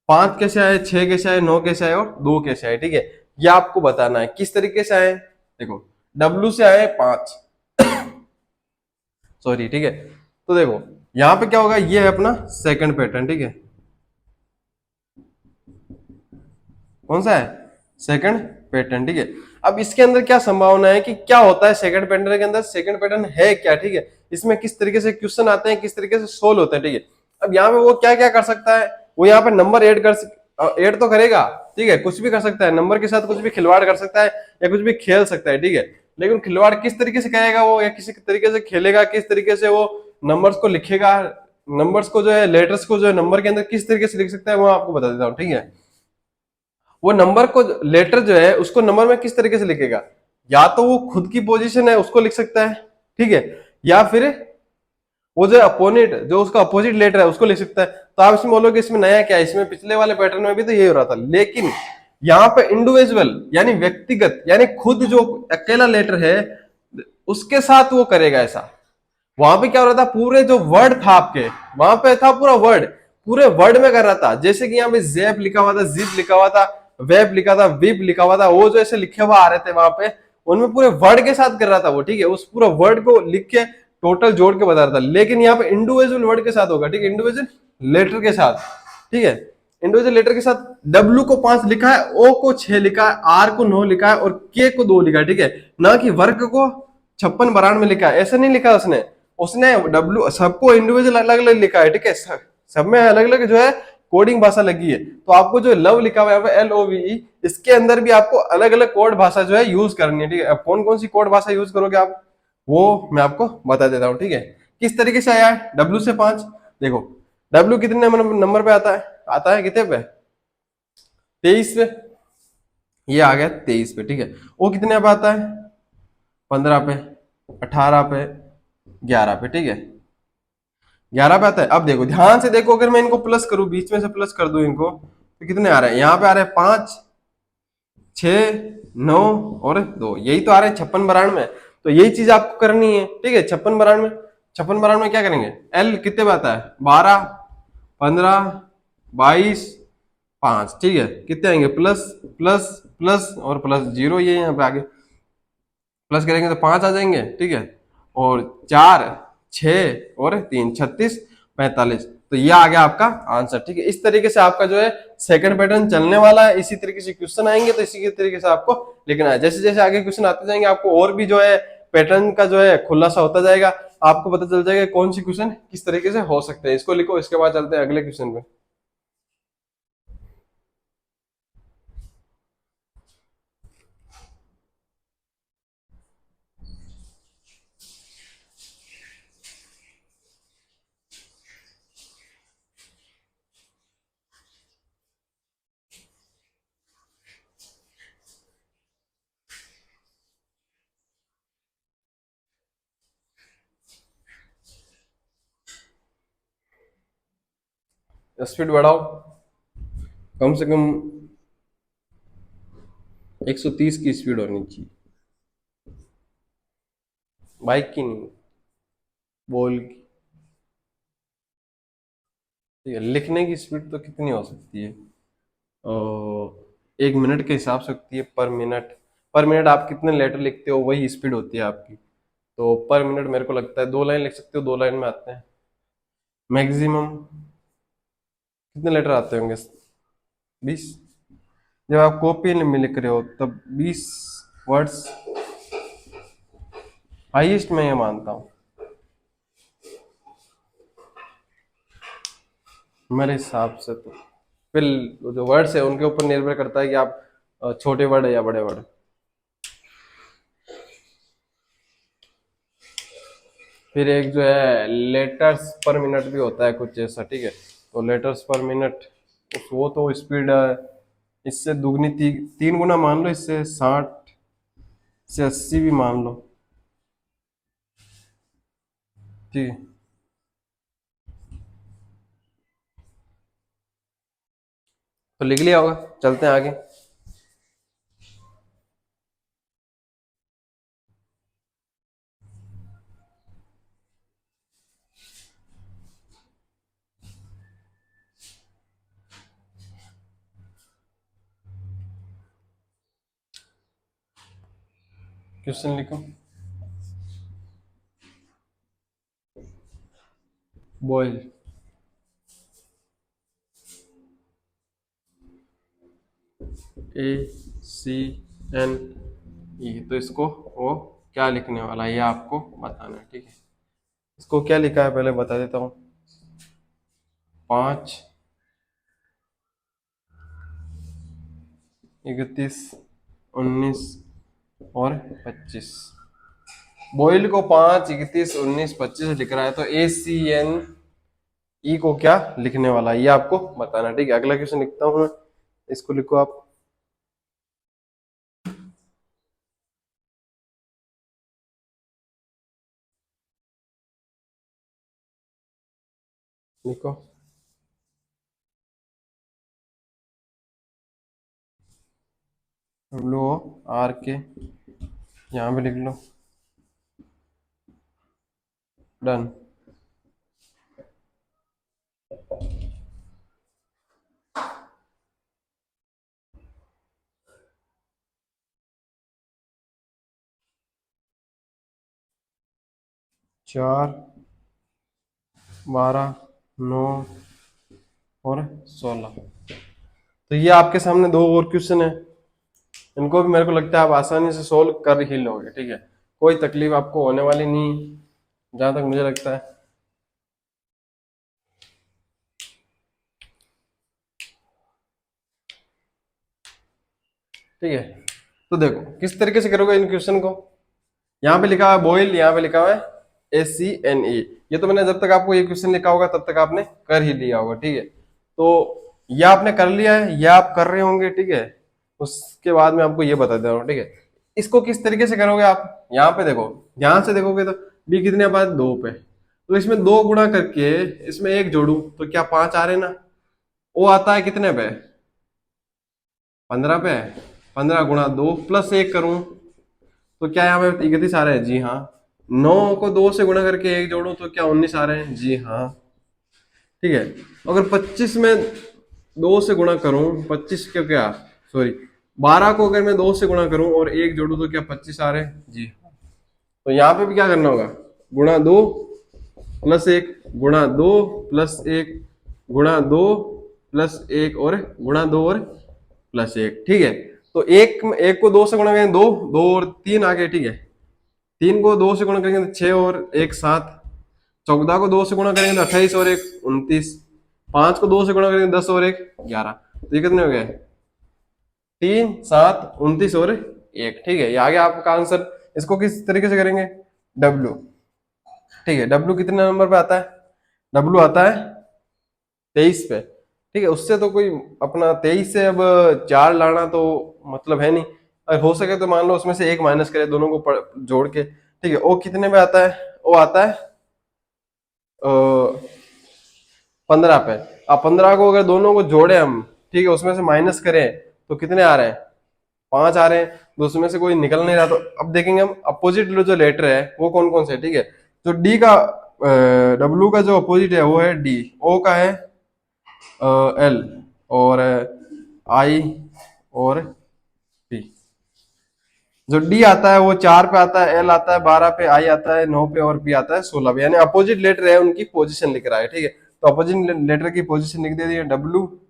5 कैसे आए, 6 कैसे आए, 9 कैसे आए और 2 कैसे आए, ठीक है। ये आपको बताना है किस तरीके से आए। देखो W से आए 5, सॉरी, ठीक है। तो देखो यहां पे क्या होगा, ये है अपना सेकंड पैटर्न, ठीक है। कौन सा है, सेकंड पैटर्न, ठीक है। अब इसके अंदर क्या संभावना है कि क्या होता है सेकंड पैटर्न के अंदर, सेकंड पैटर्न है क्या, ठीक है। इसमें किस तरीके से क्वेश्चन आते हैं, किस तरीके से सोल्व होते हैं, ठीक है। अब यहाँ पे वो क्या क्या कर सकता है, वो यहाँ पे नंबर ऐड तो करेगा, ठीक है। कुछ भी कर सकता है, नंबर के साथ कुछ भी खिलवाड़ कर सकता है या कुछ भी खेल सकता है, ठीक है। लेकिन खिलवाड़ किस तरीके से करेगा वो, या किसी तरीके से खेलेगा, किस तरीके से वो नंबर्स को लिखेगा, नंबर्स को जो है, लेटर्स को जो है नंबर के अंदर किस तरीके से लिख सकता है, वो आपको बता देता हूँ, ठीक है। वो नंबर को, लेटर जो है उसको नंबर में किस तरीके से लिखेगा, या तो वो खुद की पोजीशन है उसको लिख सकता है, ठीक है, या फिर वो जो अपोनेंट, जो उसका अपोजिट लेटर है उसको लिख सकता है। तो आप इसमें बोलोगे इसमें नया क्या है, इसमें पिछले वाले पैटर्न में भी तो यही हो रहा था, लेकिन यहाँ पे इंडिविजुअल यानी व्यक्तिगत, यानी खुद जो अकेला लेटर है उसके साथ वो करेगा ऐसा। वहां पे क्या हो रहा था, पूरे जो वर्ड था आपके, वहां पे था पूरा वर्ड, पूरे वर्ड में कर रहा था। जैसे कि यहाँ पे जेप लिखा हुआ था, जिप लिखा हुआ था, वेब लिखा था, विप लिखा हुआ था, वो जो ऐसे लिखे हुआ आ रहे थे वहां पे, उनमें पूरे वर्ड के साथ कर रहा था वो, ठीक है। उस पूरा वर्ड को लिख के टोटल जोड़ के बता रहा था। लेकिन यहाँ पे इंडिविजुअल वर्ड के साथ होगा, ठीक है, इंडिविजुअल लेटर के साथ, ठीक है। इंडिविजुअल लेटर के साथ W को 5 लिखा है, O को 6 लिखा है, R को 9 लिखा है और K को 2 लिखा है, ठीक है। ना कि वर्ग को 56 92 में लिखा है, ऐसा नहीं लिखा उसने। उसने W सबको इंडिविजुअल अलग अलग लिखा है, ठीक है। सब में अलग अलग जो है कोडिंग भाषा लगी है। तो आपको जो लव लिखा हुआ है LOVE, इसके अंदर भी आपको अलग अलग कोड भाषा जो है यूज करनी है, ठीक है। अब कौन कौन सी कोड भाषा यूज करोगे आप, वो मैं आपको बता देता हूँ, ठीक है। किस तरीके से आया है W से 5, देखो W कितने नंबर पे आता है कितने पे, 23 पे, ये आ गया 23 पे, ठीक है। वो कितने पे आता है, 15 पे, 18 पे, 11 पे, ठीक है। 11 पे आता है। अब देखो ध्यान से देखो, अगर मैं इनको प्लस करूं, बीच में से प्लस कर दूं इनको, तो कितने आ रहे हैं, यहाँ पे आ रहे हैं 5, 6 9 और 2, यही तो आ रहे हैं 56 92 में। तो यही चीज आपको करनी है, ठीक है। 56 92 क्या करेंगे, एल कितने पे आता है, 12 15 22 5, ठीक है। कितने आएंगे, प्लस प्लस प्लस और प्लस जीरो, ये यहाँ पे आगे प्लस करेंगे तो 5 आ जाएंगे, ठीक है। और 4 6 और 3 36 45, तो ये आ गया आपका आंसर, ठीक है। इस तरीके से आपका जो है सेकंड पैटर्न चलने वाला है। इसी तरीके से क्वेश्चन आएंगे तो इसी के तरीके से आपको लिखना है। जैसे जैसे आगे क्वेश्चन आते जाएंगे आपको और भी जो है पैटर्न का जो है खुलासा होता जाएगा, आपको पता चल जाएगा कौन सी क्वेश्चन किस तरीके से हो सकते हैं। इसको लिखो, इसके बाद चलते हैं अगले क्वेश्चन पे। स्पीड बढ़ाओ, कम से कम 130 की स्पीड होनी चाहिए, बाइक की नहीं, बॉल की। ठीक है, लिखने की स्पीड तो कितनी हो सकती है, 1 मिनट के हिसाब से होती है, पर मिनट आप कितने लेटर लिखते हो वही स्पीड होती है आपकी। तो पर मिनट मेरे को लगता है 2 लाइन लिख सकते हो, 2 लाइन में आते हैं मैक्सिमम। कितने लेटर आते होंगे, 20। जब आप कॉपी में लिख रहे हो तब 20 वर्ड्स हाईएस्ट मैं ये मानता हूँ मेरे हिसाब से। तो फिर जो वर्ड्स है उनके ऊपर निर्भर करता है कि आप छोटे वर्ड है या बड़े वर्ड। फिर एक जो है लेटर्स पर मिनट भी होता है कुछ ऐसा, ठीक है। तो लेटर्स पर मिनट वो तो स्पीड इससे दुगनी 3 गुना मान लो, इससे 60 से 80 भी मान लो, ठीक है। तो लिख लिया होगा, चलते हैं आगे। क्वेश्चन लिखो, बॉयल ACNE, तो इसको वो क्या लिखने वाला है ये आपको बताना है, ठीक है। इसको क्या लिखा है पहले बता देता हूँ, 5 31 19 और 25। बॉयल को 5 31 19 25 लिख रहा है, तो ACNE को क्या लिखने वाला है ये आपको बताना, ठीक है। अगला क्वेश्चन लिखता हूँ मैं, इसको लिखो आप, लिखो WORK, यहाँ पे लिख लो, डन। चार 12 9 और 16, तो ये आपके सामने 2 और क्वेश्चन है। इनको भी मेरे को लगता है आप आसानी से सोल्व कर ही लोगे, ठीक है। कोई तकलीफ आपको होने वाली नहीं, जहां तक मुझे लगता है, ठीक है। तो देखो किस तरीके से करोगे इन क्वेश्चन को। यहाँ पे लिखा हुआ है बॉयल, यहाँ पे लिखा हुआ है ACNE। ये तो मैंने जब तक आपको ये क्वेश्चन लिखा होगा तब तक आपने कर ही लिया होगा, ठीक है। तो ये आपने कर लिया है, ये आप कर रहे होंगे, ठीक है। उसके बाद में आपको ये बता दे रहा हूँ, ठीक है। इसको किस तरीके से करोगे आप, यहाँ पे देखो, ध्यान से देखोगे तो बी कितने पास 2 पे, तो इसमें 2 गुणा करके इसमें 1 जोड़ू तो क्या 5 आ रहे ना। वो आता है कितने पे, 15 पे, 15 गुणा 2 प्लस 1 करूं तो क्या यहाँ पे 31 आ रहे हैं? जी हाँ। 9 को 2 से गुणा करके 1 जोड़ूं तो क्या 19 आ रहे हैं? जी हाँ। ठीक है। अगर 25 में 2 से गुणा करूं, 25 को क्या, सॉरी, 12 को अगर मैं 2 से गुणा करूं और 1 जोड़ूं तो क्या 25 आ रहे हैं? जी। तो यहाँ पे भी क्या करना होगा? गुणा 2 प्लस 1, गुणा 2 प्लस 1, गुणा 2 प्लस 1 और गुणा 2 और प्लस 1। ठीक है। तो एक एक को 2 से गुणा करेंगे 2, 2 और 3 आ गए। ठीक है। 3 को 2 से गुणा करेंगे तो 6 और 1 7। 14 को 2 से गुणा करेंगे तो 28 और 1 29। 5 को 2 से गुणा करेंगे 10 और 1 11। तो ये कितने हो गए? 3 7 29 और 1। ठीक है, ये आ गया आपका आंसर। इसको किस तरीके से करेंगे? डब्ल्यू। ठीक है, डब्ल्यू कितने नंबर पे आता है? डब्ल्यू आता है 23 पे। ठीक है, उससे तो कोई अपना 23 से अब 4 लाना तो मतलब है नहीं। अगर हो सके तो मान लो उसमें से एक माइनस करे, दोनों को जोड़ के। ठीक है, ओ कितने पे आता है? ओ आता है 15 पे। अब 15 को अगर दोनों को जोड़े हम, ठीक है, उसमें से माइनस करें तो कितने आ रहे हैं? 5 आ रहे हैं। तो उसमें से कोई निकल नहीं रहा, तो अब देखेंगे हम अपोजिट जो लेटर है वो कौन कौन से। ठीक है, जो डी का, डब्ल्यू का जो अपोजिट है वो है डी, ओ का है एल, और आई और पी। जो डी आता है वो 4 पे आता है, एल आता है 12 पे, आई आता है 9 पे और पी आता है 16 पे। यानी अपोजिट लेटर है, उनकी पोजीशन लिख रहा है। ठीक है, तो अपोजिट लेटर की पोजीशन लिख दे दिए, डब्ल्यू,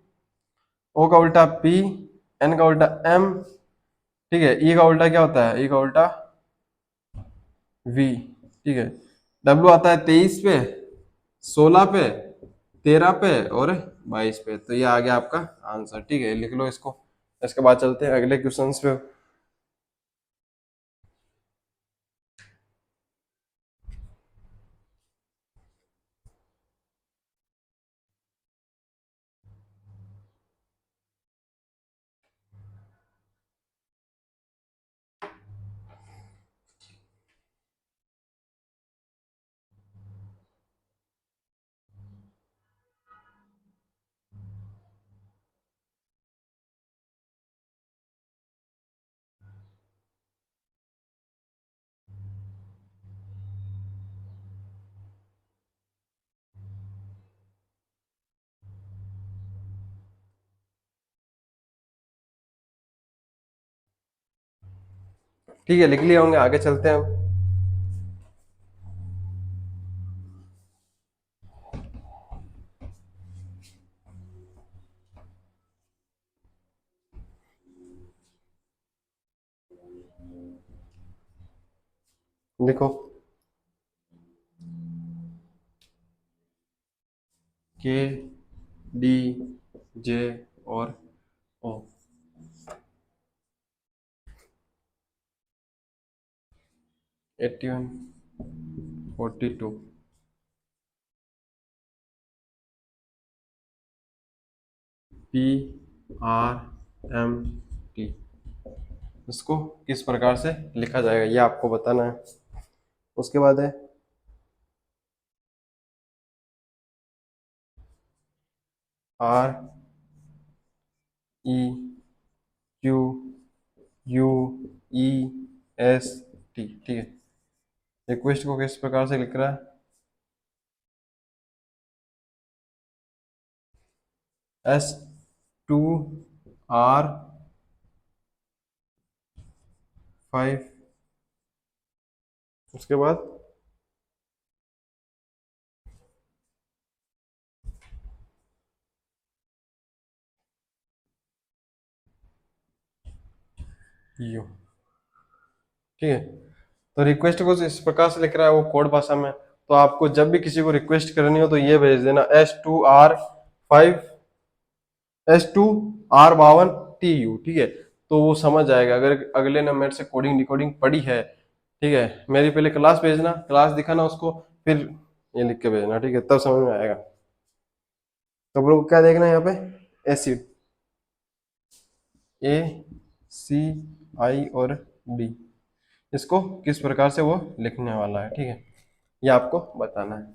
ओ का उल्टा पी, एन का उल्टा एम, ठीक है, ई का उल्टा क्या होता है? ई का उल्टा वी। ठीक है, डब्ल्यू आता है 23 पे, 16 पे, 13 पे और 22 पे। तो ये आ गया आपका आंसर। ठीक है, लिख लो इसको। इसके बाद चलते हैं अगले क्वेश्चंस पे। ठीक है, लिख लिए होंगे, आगे चलते हैं हम। देखो, के, डी, जे और ओ। 81 42 पी आर एम टी। इसको किस प्रकार से लिखा जाएगा ये आपको बताना है। उसके बाद है R E Q U E S T. ठीक है, रिक्वेस्ट को किस प्रकार से लिख रहा है? एस टू आर 5, उसके बाद यू। ठीक है, तो रिक्वेस्ट को इस प्रकार से लिख रहा है वो कोड भाषा में। तो आपको जब भी किसी को रिक्वेस्ट करनी हो तो ये भेज देना, S2R5 S2R52TU। ठीक है, तो वो समझ जाएगा। अगर अगले ने मेरे से कोडिंग डिकोडिंग पढ़ी है, ठीक है, मेरी पहले क्लास भेजना, क्लास दिखाना उसको, फिर ये लिख के भेजना। ठीक है, तब समझ में आएगा। तो हम लोग को क्या देखना है यहाँ पे? एसिड, ए सी आई और डी, इसको किस प्रकार से वो लिखने वाला है। ठीक है, ये आपको बताना है।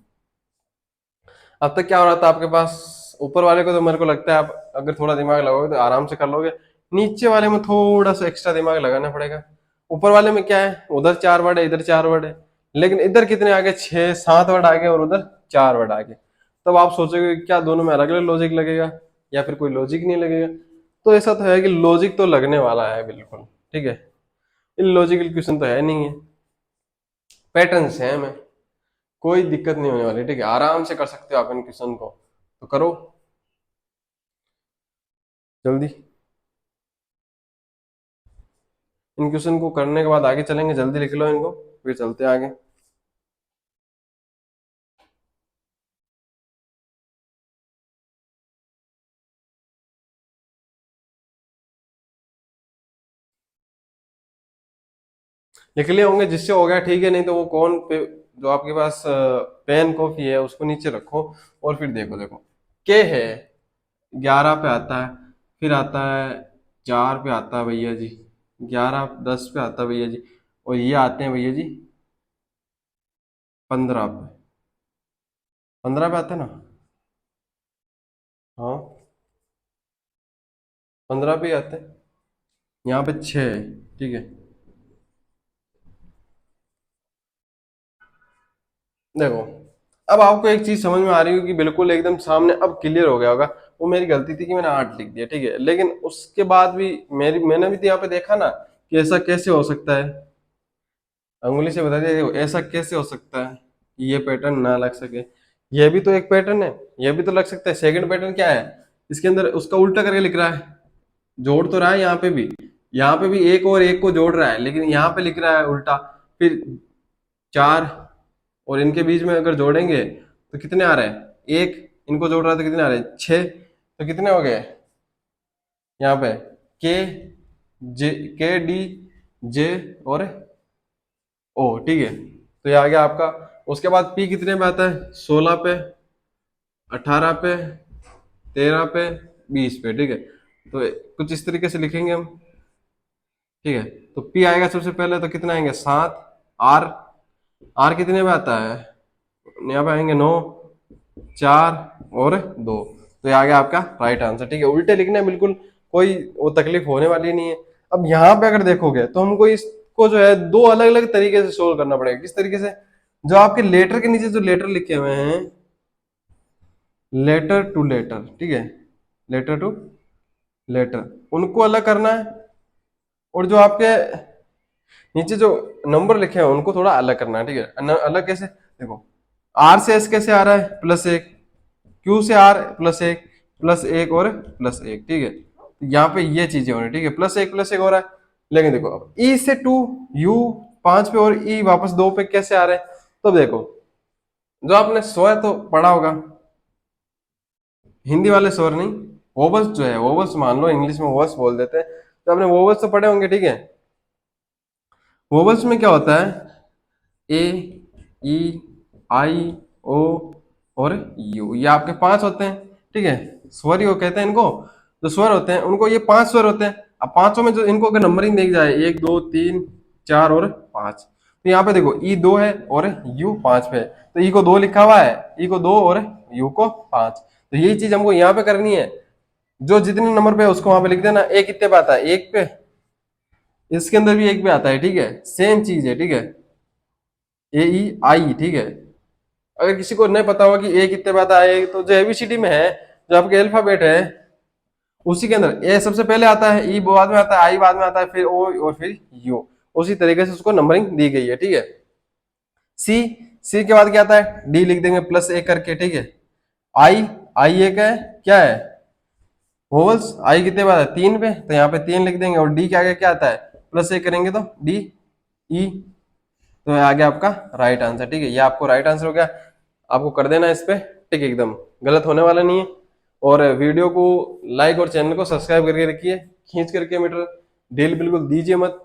अब तक क्या हो रहा था आपके पास? ऊपर वाले को तो मेरे को लगता है आप अगर थोड़ा दिमाग लगाओगे तो आराम से कर लोगे। नीचे वाले में थोड़ा सा एक्स्ट्रा दिमाग लगाना पड़ेगा। ऊपर वाले में क्या है, उधर 4 वर्ड है, इधर 4 वर्ड है, लेकिन इधर कितने आ गए, 6-7 वर्ड आ गए और उधर 4 वर्ड आ गए। तब आप सोचोगे कि क्या दोनों में अलग अलग लॉजिक लगेगा या फिर कोई लॉजिक नहीं लगेगा। तो ऐसा तो है कि लॉजिक तो लगने वाला है बिल्कुल, ठीक है। इलॉजिकल क्वेश्चन तो है नहीं है, पैटर्न सेम है, कोई दिक्कत नहीं होने वाली, ठीक है। आराम से कर सकते हो आप इन क्वेश्चन को, तो करो जल्दी। इन क्वेश्चन को करने के बाद आगे चलेंगे, जल्दी लिख लो इनको, फिर चलते हैं आगे। लिख लिए होंगे, जिससे हो गया ठीक है, नहीं तो वो कौन पे जो आपके पास पेन कॉपी है उसको नीचे रखो और फिर देखो। देखो के है 11 पे आता है, फिर आता है 4 पे आता है भैया जी, 11-10 पे आता है भैया जी, और ये आते हैं भैया जी 15 पे, 15 पे आते हैं ना, हाँ 15 पे ही आते हैं। यहाँ पे 6 है, ठीक है। देखो अब आपको एक चीज समझ में आ रही होगी बिल्कुल एकदम सामने, अब क्लियर हो गया होगा। वो मेरी गलती थी कि मैंने 8 लिख दिया, ठीक है, लेकिन उसके बाद भी मैंने भी तो यहाँ पे देखा ना कि ऐसा कैसे हो सकता है, अंगुली से बता दिया। देखो ऐसा कैसे हो सकता है कि ये पैटर्न ना लग सके, ये भी तो एक पैटर्न है, ये भी तो लग सकता है। सेकंड पैटर्न क्या है, इसके अंदर उसका उल्टा करके लिख रहा है, जोड़ तो रहा है यहाँ पे भी एक और एक को जोड़ रहा है, लेकिन यहाँ पे लिख रहा है उल्टा। फिर 4 और इनके बीच में अगर जोड़ेंगे तो कितने आ रहे हैं, एक इनको जोड़ रहा है तो कितने आ रहे हैं, 6। तो कितने हो गए यहाँ पे, के जे, के डी जे और ओ, ठीक है। तो ये आ गया आपका। उसके बाद पी कितने पे आता है, 16 पे, 18 पे, 13 पे, 20 पे, ठीक है। तो कुछ इस तरीके से लिखेंगे हम, ठीक है। तो पी आएगा सबसे पहले, तो कितना आएंगे 7। आर, आर कितने पे आता है, यहाँ पे आएंगे 9, 4 और 2। तो ये आ गया आपका राइट आंसर, ठीक है। उल्टे लिखने में बिल्कुल कोई वो तकलीफ होने वाली नहीं है। अब यहाँ पे अगर देखोगे तो हमको इसको जो है दो अलग अलग तरीके से सोल्व करना पड़ेगा। किस तरीके से, जो आपके लेटर के नीचे जो लेटर लिखे हुए हैं, लेटर टू लेटर, ठीक है, लेटर टू लेटर, उनको अलग करना है। और जो आपके नीचे जो नंबर लिखे हैं उनको थोड़ा अलग करना है, ठीक है। अलग कैसे, देखो आर से एस कैसे आ रहा है, +1, क्यू से आर +1, +1 और +1, ठीक है। तो यहाँ पे ये चीजें हो रही है, ठीक है, +1 हो रहा है। लेकिन देखो अब ई से 2, यू 5 पे और ई वापस 2 पे कैसे आ रहे हैं। तो देखो जो आपने स्वर तो पढ़ा होगा, हिंदी वाले स्वर नहीं, वोवल्स जो है, वोवल्स मान लो इंग्लिश में वोवल्स बोल देते हैं, तो आपने वोवल्स तो पढ़े होंगे, ठीक है। वोवल्स में क्या होता है, ए, ई, आई, ओ और यू, ये आपके 5 होते हैं, ठीक है। स्वर यो कहते हैं इनको, जो स्वर होते हैं उनको, ये 5 स्वर होते हैं। अब पांचों में जो इनको अगर नंबरिंग देखी जाए, 1 2 3 4 और 5, तो यहाँ पे देखो ई 2 है और यू 5 पे है, तो ई को 2 लिखा हुआ है, ई को 2 और यू को 5। तो यही चीज हमको यहाँ पे करनी है, जो जितने नंबर पे है उसको वहां पे लिख देना। ए कितने पे आता है, 1 पे, इसके अंदर भी 1 पे आता है, ठीक है, सेम चीज है, ठीक है। ए ई आई, ठीक है। अगर किसी को नहीं पता होगा कि ए कितने पे आता है, तो जो एबीसीडी में है, जो आपके अल्फाबेट है, उसी के अंदर ए सबसे पहले आता है, ई बाद में आता है, आई बाद में आता है, फिर ओ और फिर यू, उसी तरीके से उसको नंबरिंग दी गई है, ठीक है। सी, सी के बाद क्या आता है, डी लिख देंगे +1 करके, ठीक है। आई, आई एक है, क्या है, वोवल्स, आई कितने बाद है, 3 पे, तो यहाँ पे 3 लिख देंगे। और डी के आगे क्या आता है, +1 करेंगे तो डी, ई, तो ये आ गया आपका राइट आंसर, ठीक है। ये आपको राइट आंसर हो गया, आपको कर देना इस पे टिक, एकदम गलत होने वाला नहीं है। और वीडियो को लाइक और चैनल को सब्सक्राइब करके रखिए, खींच करके मीटर डेल बिल्कुल दीजिए मत,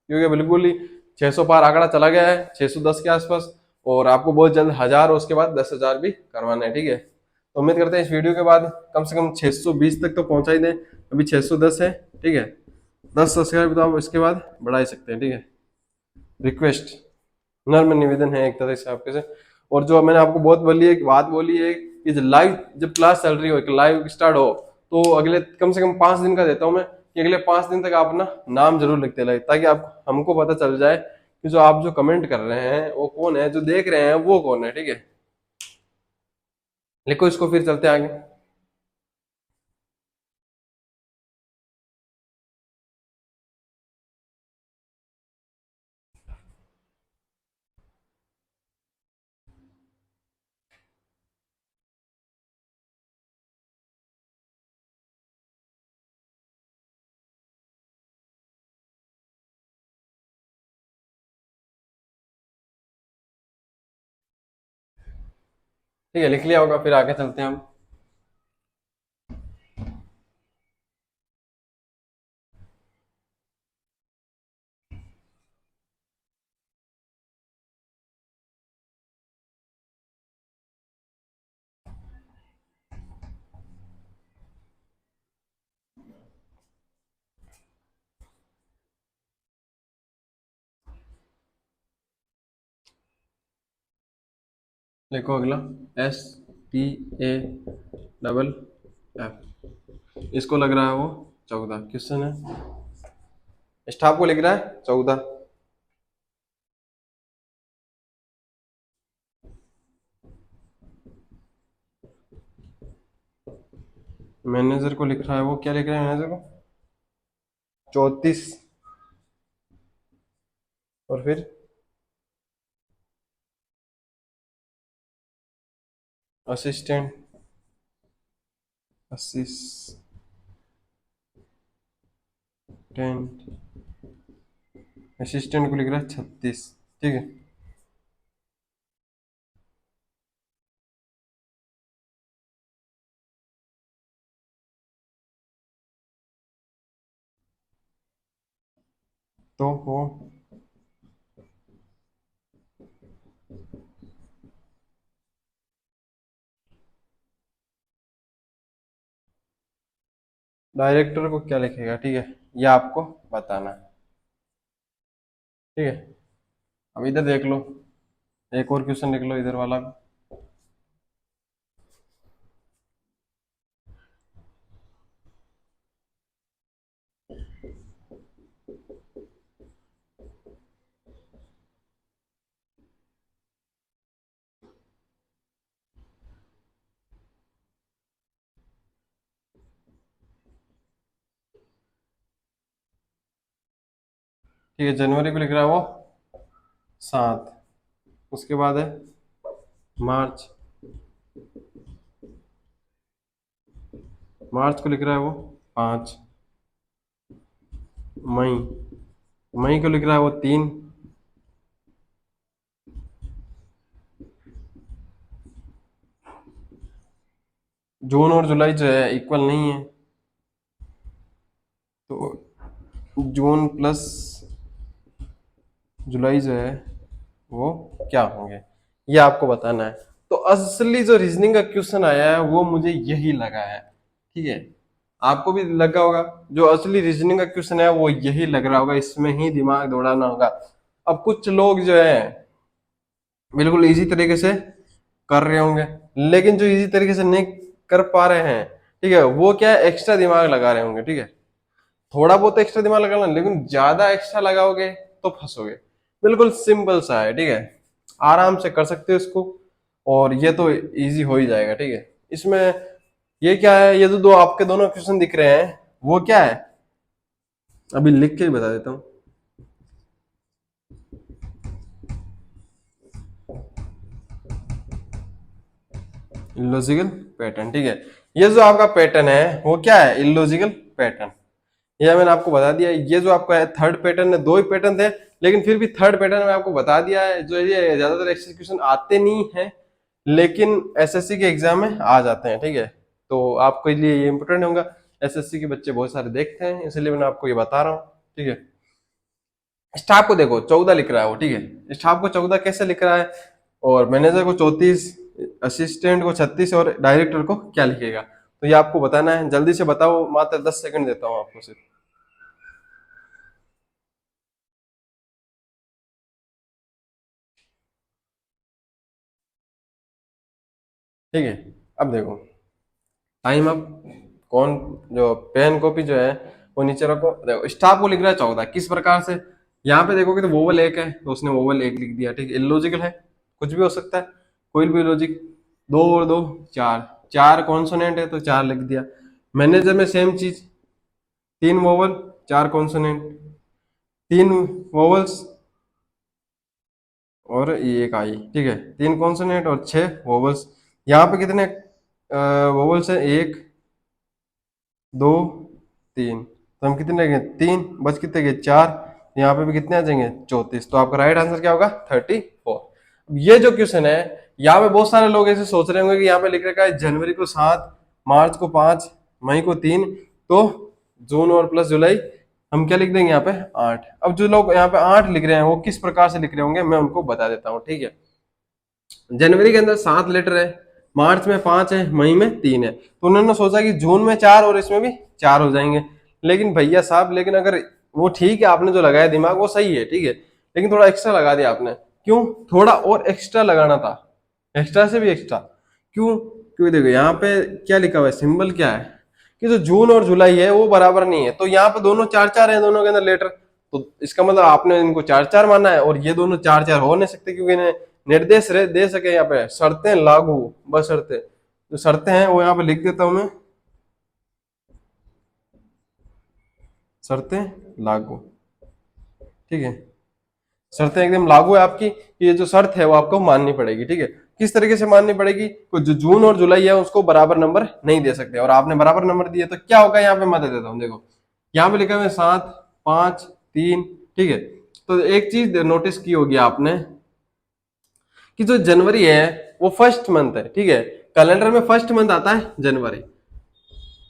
क्योंकि बिल्कुल ही 600 पार आंकड़ा चला गया है, 610 के आसपास, और आपको बहुत जल्द 1000 और उसके बाद 10,000 भी करवाना है, ठीक है। तो उम्मीद करते हैं इस वीडियो के बाद कम से कम 620 तक तो पहुंचा ही दें, अभी 610 है, ठीक है। 10 सब्सक्राइब तो आप इसके बाद बढ़ा ही सकते हैं, ठीक है। रिक्वेस्ट, नर्म निवेदन है एक तरह से आपके से। और जो मैंने आपको बहुत बोली एक बात बोली है कि जब क्लास चल रही हो, लाइव स्टार्ट हो, तो अगले कम से कम 5 दिन का देता हूँ मैं, कि अगले 5 दिन तक आप अपना नाम जरूर लिखते रहे, ताकि आप हमको पता चल जाए कि जो आप जो कमेंट कर रहे हैं वो कौन है, जो देख रहे हैं वो कौन है। ठीक है, लिखो इसको, फिर चलते हैं आगे। ठीक है, लिख लिया होगा, फिर आगे चलते हैं हम। लिखो अगला, STAFF, इसको लग रहा है वो 14 क्वेश्चन है। स्टाफ को लिख रहा है 14। मैनेजर को लिख रहा है वो, क्या लिख रहा है मैनेजर को? 34। और फिर असिस्टेंट, असिस्टेंट असिस्टेंट को लिख रहा है 36। ठीक है, तो वो डायरेक्टर को क्या लिखेगा, ठीक है, ये आपको बताना है। ठीक है, अब इधर देख लो, एक और क्वेश्चन लिख लो इधर वाला भी। ठीक है, जनवरी को लिख रहा है वो 7। उसके बाद है मार्च, मार्च को लिख रहा है वो 5। मई, मई को लिख रहा है वो 3। जून और जुलाई जो है इक्वल नहीं है, तो जून प्लस जुलाई जो है वो क्या होंगे, ये आपको बताना है। तो असली जो रीजनिंग का क्वेश्चन आया है वो मुझे यही लगा है। ठीक है, आपको भी लगा होगा, जो असली रीजनिंग का क्वेश्चन है वो यही लग रहा होगा, इसमें ही दिमाग दौड़ाना होगा। अब कुछ लोग जो है बिल्कुल इजी तरीके से कर रहे होंगे, लेकिन जो इजी तरीके से नहीं कर पा रहे हैं, ठीक है, वो क्या है, एक्स्ट्रा दिमाग लगा रहे होंगे। ठीक है, थोड़ा बहुत एक्स्ट्रा दिमाग लगाना, लेकिन ज्यादा एक्स्ट्रा लगाओगे तो फंसोगे। बिल्कुल सिंपल सा है। ठीक है, आराम से कर सकते हो इसको, और ये तो इजी हो ही जाएगा। ठीक है, इसमें ये क्या है, ये जो दो आपके दोनों क्वेश्चन दिख रहे हैं वो क्या है, अभी लिख के ही बता देता हूँ। Illogical pattern. ठीक है, ये जो आपका पैटर्न है वो क्या है, इलॉजिकल पैटर्न। ये मैंने आपको बता दिया। ये जो आपका है थर्ड पैटर्न है, दो ही पैटर्न थे, लेकिन फिर भी थर्ड पैटर्न में आपको बता दिया है। जो ये ज्यादातर एक्सक्यूशन आते नहीं है, लेकिन एसएससी के एग्जाम में आ जाते हैं। ठीक है, तो आपके लिए ये इंपोर्टेंट होगा, एसएससी के बच्चे बहुत सारे देखते हैं, इसलिए मैंने आपको ये बता रहा हूँ। ठीक है, स्टाफ को देखो 14 लिख रहा है वो। ठीक है, स्टाफ को 14 कैसे लिख रहा है, और मैनेजर को 34, असिस्टेंट को 36, और डायरेक्टर को क्या लिखेगा, तो ये आपको बताना है। जल्दी से बताओ, मात्र 10 सेकंड देता हूँ आपको सिर्फ। ठीक है, अब देखो टाइम, अब कौन जो पेन कॉपी जो है वो नीचे रखो। देखो स्टाफ को लिख रहा है 14, किस प्रकार से, यहाँ पे देखोगे तो वोवल एक है तो उसने वोवल एक लिख दिया, ठीक है, इलॉजिकल है, कुछ भी हो सकता है, कोई भी लॉजिक। दो और दो चार, चार कॉन्सोनेंट है तो चार लिख दिया। मैनेजर में सेम चीज, तीन वोवल चार कॉन्सोनेंट, तीन वोवल्स और ये एक आई, ठीक है, तीन कॉन्सोनेंट और छह वोवल्स। यहाँ पे कितने वोवल्स है, एक दो तीन, तो हम कितने गए, तीन, बच कितने गए, चार, यहाँ पे भी कितने आ जाएंगे, 34। तो आपका राइट आंसर क्या होगा, 34। ये जो क्वेश्चन है, यहाँ पे बहुत सारे लोग ऐसे सोच रहे होंगे कि यहाँ पे लिख रखा है जनवरी को 7, मार्च को 5, मई को 3, तो जून और प्लस जुलाई हम क्या लिख देंगे यहाँ पे 8। अब जो लोग यहाँ पे 8 लिख रहे हैं वो किस प्रकार से लिख रहे होंगे मैं उनको बता देता हूँ, ठीक है। जनवरी के अंदर 7 लेटर है, मार्च में 5 है, मई में 3 है, तो उन्होंने सोचा कि जून में 4 और इसमें भी 4 हो जाएंगे। लेकिन भैया साहब, लेकिन अगर वो ठीक है, आपने जो लगाया दिमाग वो सही है, ठीक है, लेकिन थोड़ा एक्स्ट्रा लगा दिया आपने। क्यों, थोड़ा और एक्स्ट्रा लगाना था, एक्स्ट्रा से भी एक्स्ट्रा। क्यों, क्योंकि देखो यहाँ पे क्या लिखा हुआ है, सिंबल क्या है कि जो जून और जुलाई है वो बराबर नहीं है, तो यहाँ पे दोनों 4-4 है, दोनों के अंदर लेटर, तो इसका मतलब आपने इनको 4-4 माना है, और ये दोनों 4-4 हो नहीं सकते क्योंकि इन्हें निर्देश दे सके यहाँ पे, शर्तें लागू, बस शर्तें, जो शर्तें हैं वो यहाँ पे लिख देता हूं मैं, शर्तें लागू, ठीक है, शर्तें एकदम लागू है आपकी, ये जो शर्त है वो आपको माननी पड़ेगी, ठीक है। किस तरीके से माननी पड़ेगी, जो जून और जुलाई है उसको बराबर नंबर नहीं दे सकते, और आपने बराबर नंबर दिए तो क्या होगा, यहाँ पे मैं दे देता हूँ, देखो यहाँ पे लिखा हुआ है 7, 5, 3, ठीक है। तो एक चीज नोटिस की होगी आपने कि जो जनवरी है वो फर्स्ट मंथ है, ठीक है, कैलेंडर में फर्स्ट मंथ आता है जनवरी,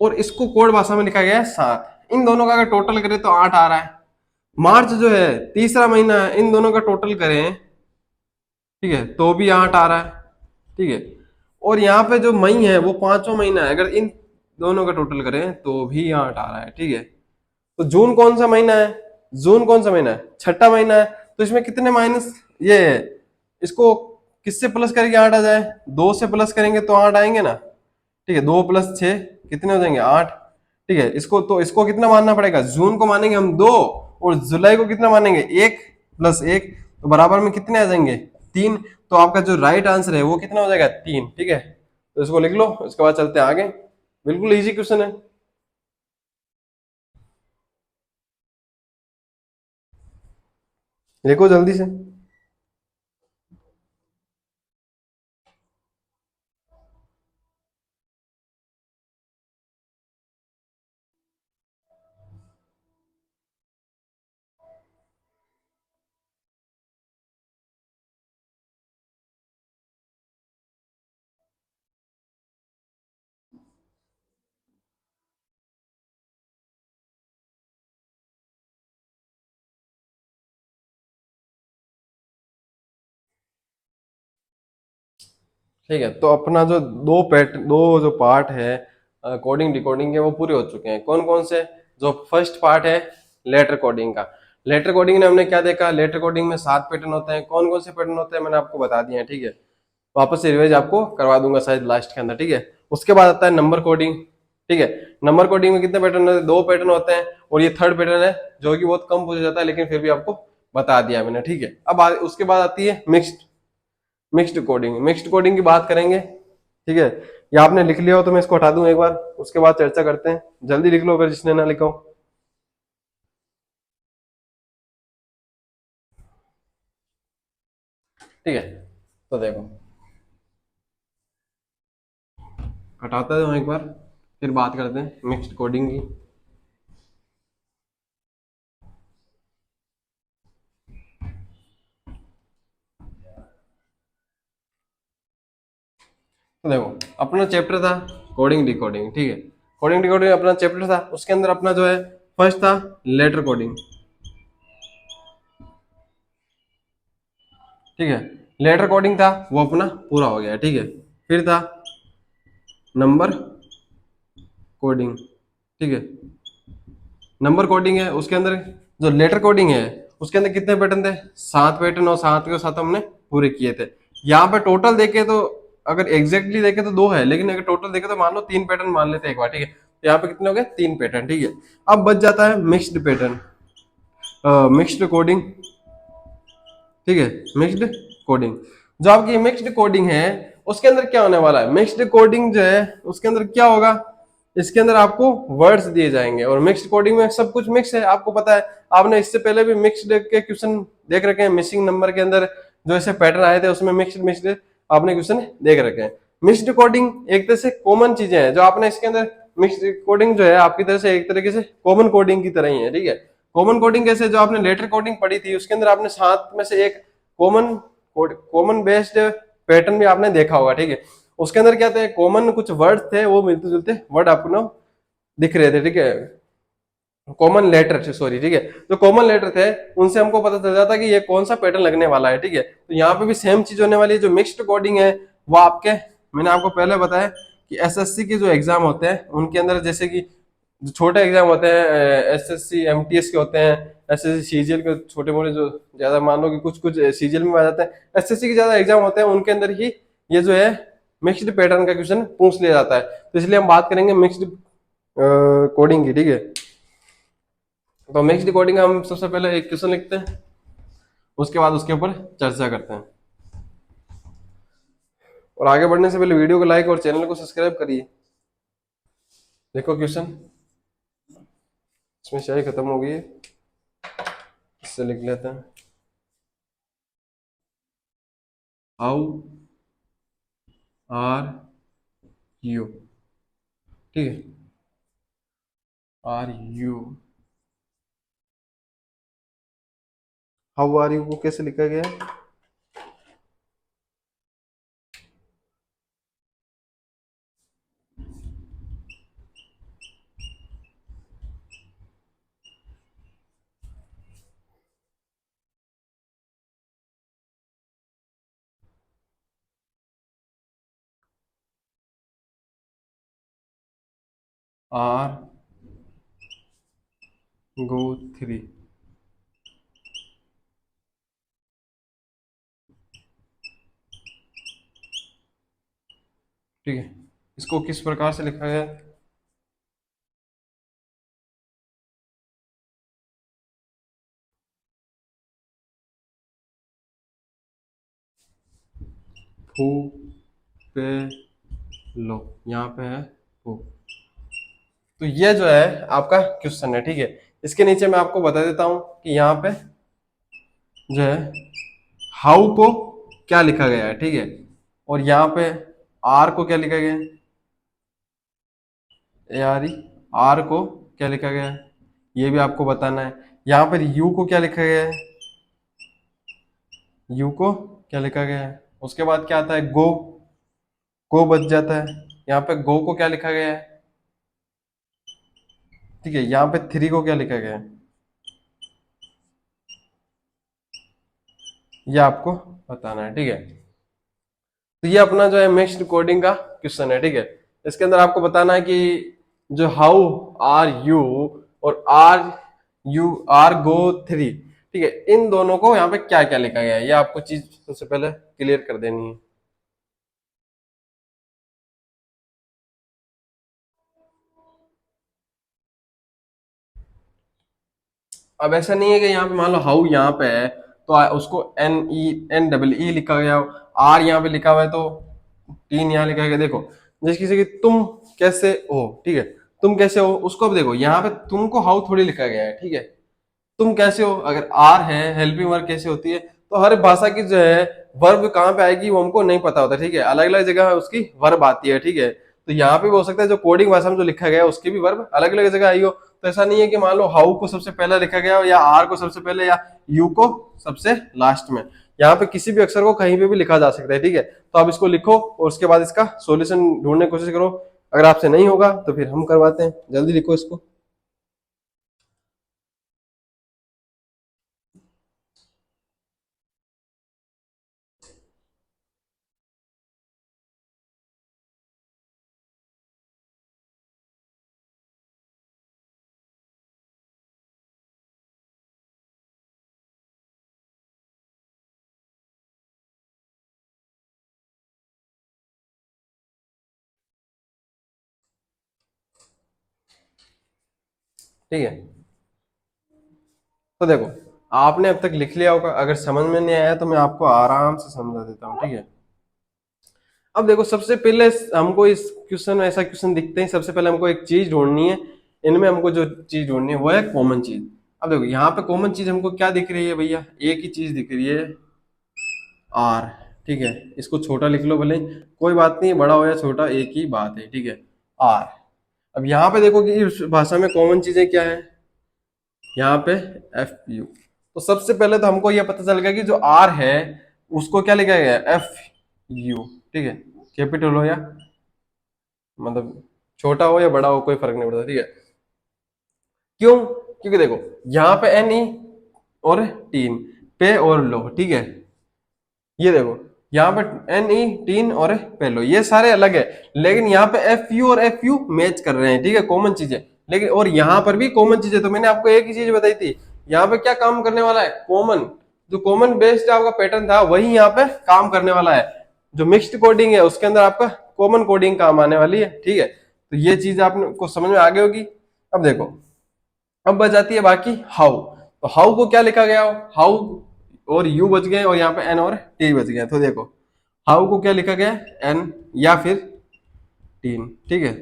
और इसको कोड भाषा में लिखा गया है 7। इन दोनों का अगर टोटल करें तो 8 आ रहा है। मार्च जो है तीसरा महीना है, इन दोनों का टोटल करें, ठीक है, तो भी 8 आ रहा है, ठीक है। और यहाँ पे जो मई है वो पांचवा महीना है, अगर इन दोनों का टोटल करें तो भी 8 आ रहा है, ठीक है। तो जून कौन सा महीना है, जून कौन सा महीना है, छठा महीना है, तो इसमें कितने माइनस ये है, इसको किससे प्लस करके 8 आ जाए, 2 से प्लस करेंगे तो 8 आएंगे ना, ठीक है, 2 + 6 कितने हो जाएंगे, 8, ठीक है। इसको तो इसको कितना मानना पड़ेगा, जून को मानेंगे हम 2, और जुलाई को कितना मानेंगे, 1 + 1, तो बराबर में कितने आ जाएंगे, 3। तो आपका जो राइट आंसर है वो कितना हो जाएगा, 3, ठीक है। तो इसको लिख लो, इसके बाद चलते हैं आगे, बिल्कुल इजी क्वेश्चन है। देखो जल्दी से। ठीक है, तो अपना जो दो जो पार्ट है कोडिंग डिकोडिंग के वो पूरे हो चुके हैं। कौन कौन से, जो फर्स्ट पार्ट है लेटर कोडिंग का, लेटर कोडिंग ने हमने क्या देखा, लेटर कोडिंग में 7 पैटर्न होते हैं। कौन कौन से पैटर्न होते हैं मैंने आपको बता दिया है, ठीक है, वापस से रिवाइज आपको करवा दूंगा शायद लास्ट के अंदर, ठीक है। उसके बाद आता है नंबर कोडिंग, ठीक है। नंबर कोडिंग में कितने पैटर्न होते हैं, 2 पैटर्न होते हैं, और ये थर्ड पैटर्न है जो कि बहुत कम पूछा जाता है, लेकिन फिर भी आपको बता दिया मैंने, ठीक है। अब उसके बाद आती है mixed, mixed coding, mixed coding की बात करेंगे, ठीक है। ये आपने लिख लिया हो तो मैं इसको हटा दूं एक बार, उसके बाद चर्चा करते हैं। जल्दी लिख लो अगर जिसने ना लिखा हो। ठीक है, तो देखो हटाते हैं एक बार, फिर बात करते हैं मिक्स्ड कोडिंग की। तो देखो अपना चैप्टर था कोडिंग डिकोडिंग, ठीक है, कोडिंग डिकोडिंग अपना चैप्टर था, उसके अंदर अपना जो है फर्स्ट था लेटर कोडिंग, ठीक है। लेटर कोडिंग था वो अपना पूरा हो गया, ठीक है। फिर था नंबर कोडिंग, ठीक है। नंबर कोडिंग है उसके अंदर, जो लेटर कोडिंग है उसके अंदर कितने पैटर्न थे, 7 पैटर्न, और 7 के साथ हमने पूरे किए थे। यहाँ पे टोटल देखे तो, अगर एग्जैक्टली देखे तो 2 है, लेकिन अगर टोटल देखे तो मान लो 3 पैटर्न मान लेते हैं एक बार, ठीक है। यहाँ पे कितने हो गए, 3 पैटर्न, ठीक है। अब बच जाता है मिक्स्ड पैटर्न, मिक्स्ड कोडिंग, ठीक है, मिक्स्ड कोडिंग। जो आपकी मिक्स्ड कोडिंग है उसके अंदर क्या होने वाला है, मिक्स्ड कोडिंग जो है उसके अंदर क्या होगा, इसके अंदर आपको वर्ड्स दिए जाएंगे, और मिक्स्ड कोडिंग में सब कुछ मिक्स है, आपको पता है। आपने इससे पहले भी मिक्स्ड के क्वेश्चन देख रखे हैं, मिसिंग नंबर के अंदर जो ऐसे पैटर्न आए थे उसमें मिक्स्ड मिक्स्ड आपने क्वेश्चन देख रखे हैं। मिक्स्ड कोडिंग एक तरह से कॉमन चीजें हैं जो आपने इसके अंदर, मिक्स्ड कोडिंग जो है आपकी तरह से एक तरीके से कॉमन कोडिंग की तरह ही है, ठीक है। कॉमन कोडिंग कैसे, जो आपने लेटर कोडिंग पढ़ी थी उसके अंदर आपने सात में से एक कॉमन कॉमन बेस्ड पैटर्न भी आपने देखा होगा, ठीक है। उसके अंदर क्या थे, कॉमन कुछ वर्ड थे, वो मिलते जुलते वर्ड आपको दिख रहे थे, ठीक है, कॉमन लेटर, सॉरी, ठीक है। जो कॉमन लेटर थे उनसे हमको पता चल जाता कि ये कौन सा पैटर्न लगने वाला है, ठीक है। तो यहाँ पे भी सेम चीज होने वाली है। जो मिक्स्ड कोडिंग है वो आपके, मैंने आपको पहले बताया कि एसएससी के जो एग्जाम होते हैं उनके अंदर, जैसे कि जो छोटे एग्जाम होते हैं एसएससी एमटीएस के होते हैं, एसएससी सीजीएल के छोटे मोटे, जो ज्यादा मान लो कि कुछ कुछ सीजीएल में आ जाते हैं, एसएससी के ज्यादा एग्जाम होते हैं उनके अंदर ही ये जो है मिक्स्ड पैटर्न का क्वेश्चन पूछ लिया जाता है। तो इसलिए हम बात करेंगे मिक्स्ड कोडिंग की, ठीक है। तो मिक्स्ड कोडिंग हम सबसे पहले एक क्वेश्चन लिखते हैं, उसके बाद उसके ऊपर चर्चा करते हैं। और आगे बढ़ने से पहले वीडियो को लाइक और चैनल को सब्सक्राइब करिए। देखो क्वेश्चन, इसमें शायद खत्म हो गई है, इससे लिख लेते हैं। हाउ आर यू, ठीक है, R U, how are you को कैसे लिखा गया है, आर गो थ्री, ठीक है। इसको किस प्रकार से लिखा गया है, फू पे लो, यहाँ पे है फू। तो ये जो है आपका क्वेश्चन है, ठीक है। इसके नीचे मैं आपको बता देता हूं कि यहाँ पे जो है हाउ को क्या लिखा गया है, ठीक है, और यहाँ पे आर को क्या लिखा गया है, ए आर ई, आर को क्या लिखा गया है ये भी आपको बताना है। यहाँ पर यू को क्या लिखा गया है, यू को क्या लिखा गया है, उसके बाद क्या आता है गो बच जाता है। यहाँ पे गो को क्या लिखा गया है, ठीक है। यहाँ पे थ्री को क्या लिखा गया है, ये आपको बताना है, ठीक है। तो ये अपना जो है मिक्स्ड कोडिंग का क्वेश्चन है, ठीक है। इसके अंदर आपको बताना है कि जो हाउ आर यू और आर गो थ्री, ठीक है, इन दोनों को यहाँ पे क्या क्या लिखा गया है, ये आपको चीज सबसे पहले क्लियर कर देनी है। अब ऐसा नहीं है कि यहाँ पे मान लो हाउ यहाँ पे है तो उसको एन डबल ई लिखा गया, आर यहाँ पे लिखा हुआ है तो तीन यहाँ लिखा गया। देखो जैसे किसी की तुम कैसे हो, ठीक है, तुम कैसे हो, उसको अब देखो यहाँ पे तुमको हाउ थोड़ी लिखा गया है, ठीक है। तुम कैसे हो, अगर आर है हेल्पिंग वर्ब कैसे होती है, तो हर भाषा की जो है वर्ब कहाँ पे आएगी वो हमको नहीं पता होता, ठीक है। अलग अलग जगह उसकी वर्ब आती है, ठीक है। तो यहाँ पे भी हो सकता है जो कोडिंग भाषा में जो लिखा गया है उसकी भी वर्ब अलग अलग जगह आई हो। तो ऐसा नहीं है कि मान लो हाउ को सबसे पहले लिखा गया हो या आर को सबसे पहले या यू को सबसे लास्ट में। यहाँ पे किसी भी अक्षर को कहीं पे भी लिखा जा सकता है, ठीक है। तो आप इसको लिखो और उसके बाद इसका सोल्यूशन ढूंढने की कोशिश करो। अगर आपसे नहीं होगा तो फिर हम करवाते हैं, जल्दी लिखो इसको। ठीक है। तो देखो, आपने अब तक लिख लिया होगा, अगर समझ में नहीं आया तो मैं आपको आराम से समझा देता हूँ, ठीक है। अब देखो, सबसे पहले हमको इस क्वेश्चन में ऐसा क्वेश्चन दिखते हैं, सबसे पहले हमको एक चीज ढूंढनी है। इनमें हमको जो चीज ढूंढनी है वो है कॉमन चीज। अब देखो यहाँ पे कॉमन चीज हमको क्या दिख रही है भैया, एक ही चीज दिख रही है, आर। ठीक है, इसको छोटा लिख लो भले, कोई बात नहीं, बड़ा हो या छोटा एक ही बात है, ठीक है, आर। अब यहाँ पे देखो कि इस भाषा में कॉमन चीजें क्या है, यहाँ पे एफ यू। तो सबसे पहले तो हमको यह पता चल गया कि जो आर है उसको क्या लिखा गया है, एफ यू। ठीक है, कैपिटल हो या मतलब छोटा हो या बड़ा हो कोई फर्क नहीं पड़ता, ठीक है। क्यों? क्योंकि देखो यहाँ पे एन ई और टीन, पे और लो, ठीक है। ये देखो यहाँ पे एन ई टीन और पेलो ये सारे अलग है, लेकिन यहाँ पे एफ यू और एफ यू मैच कर रहे हैं, ठीक है, कॉमन चीजें। लेकिन और यहाँ पर भी कॉमन चीजें, तो मैंने आपको एक ही चीज बताई थी, यहाँ पे क्या काम करने वाला है, कॉमन। जो कॉमन बेस्ड आपका पैटर्न था वही यहाँ पे काम करने वाला है। जो मिक्स्ड कोडिंग है उसके अंदर आपका कॉमन कोडिंग काम आने वाली है, ठीक है। तो ये चीज आपको समझ में आ गई होगी। अब देखो, अब बच जाती है बाकी हाउ। तो हाउ को क्या लिखा गया, हाउ और यू बच गए और यहाँ पे एन और टी बच गया। तो देखो हाउ को क्या लिखा गया, एन या फिर टीन, ठीक है।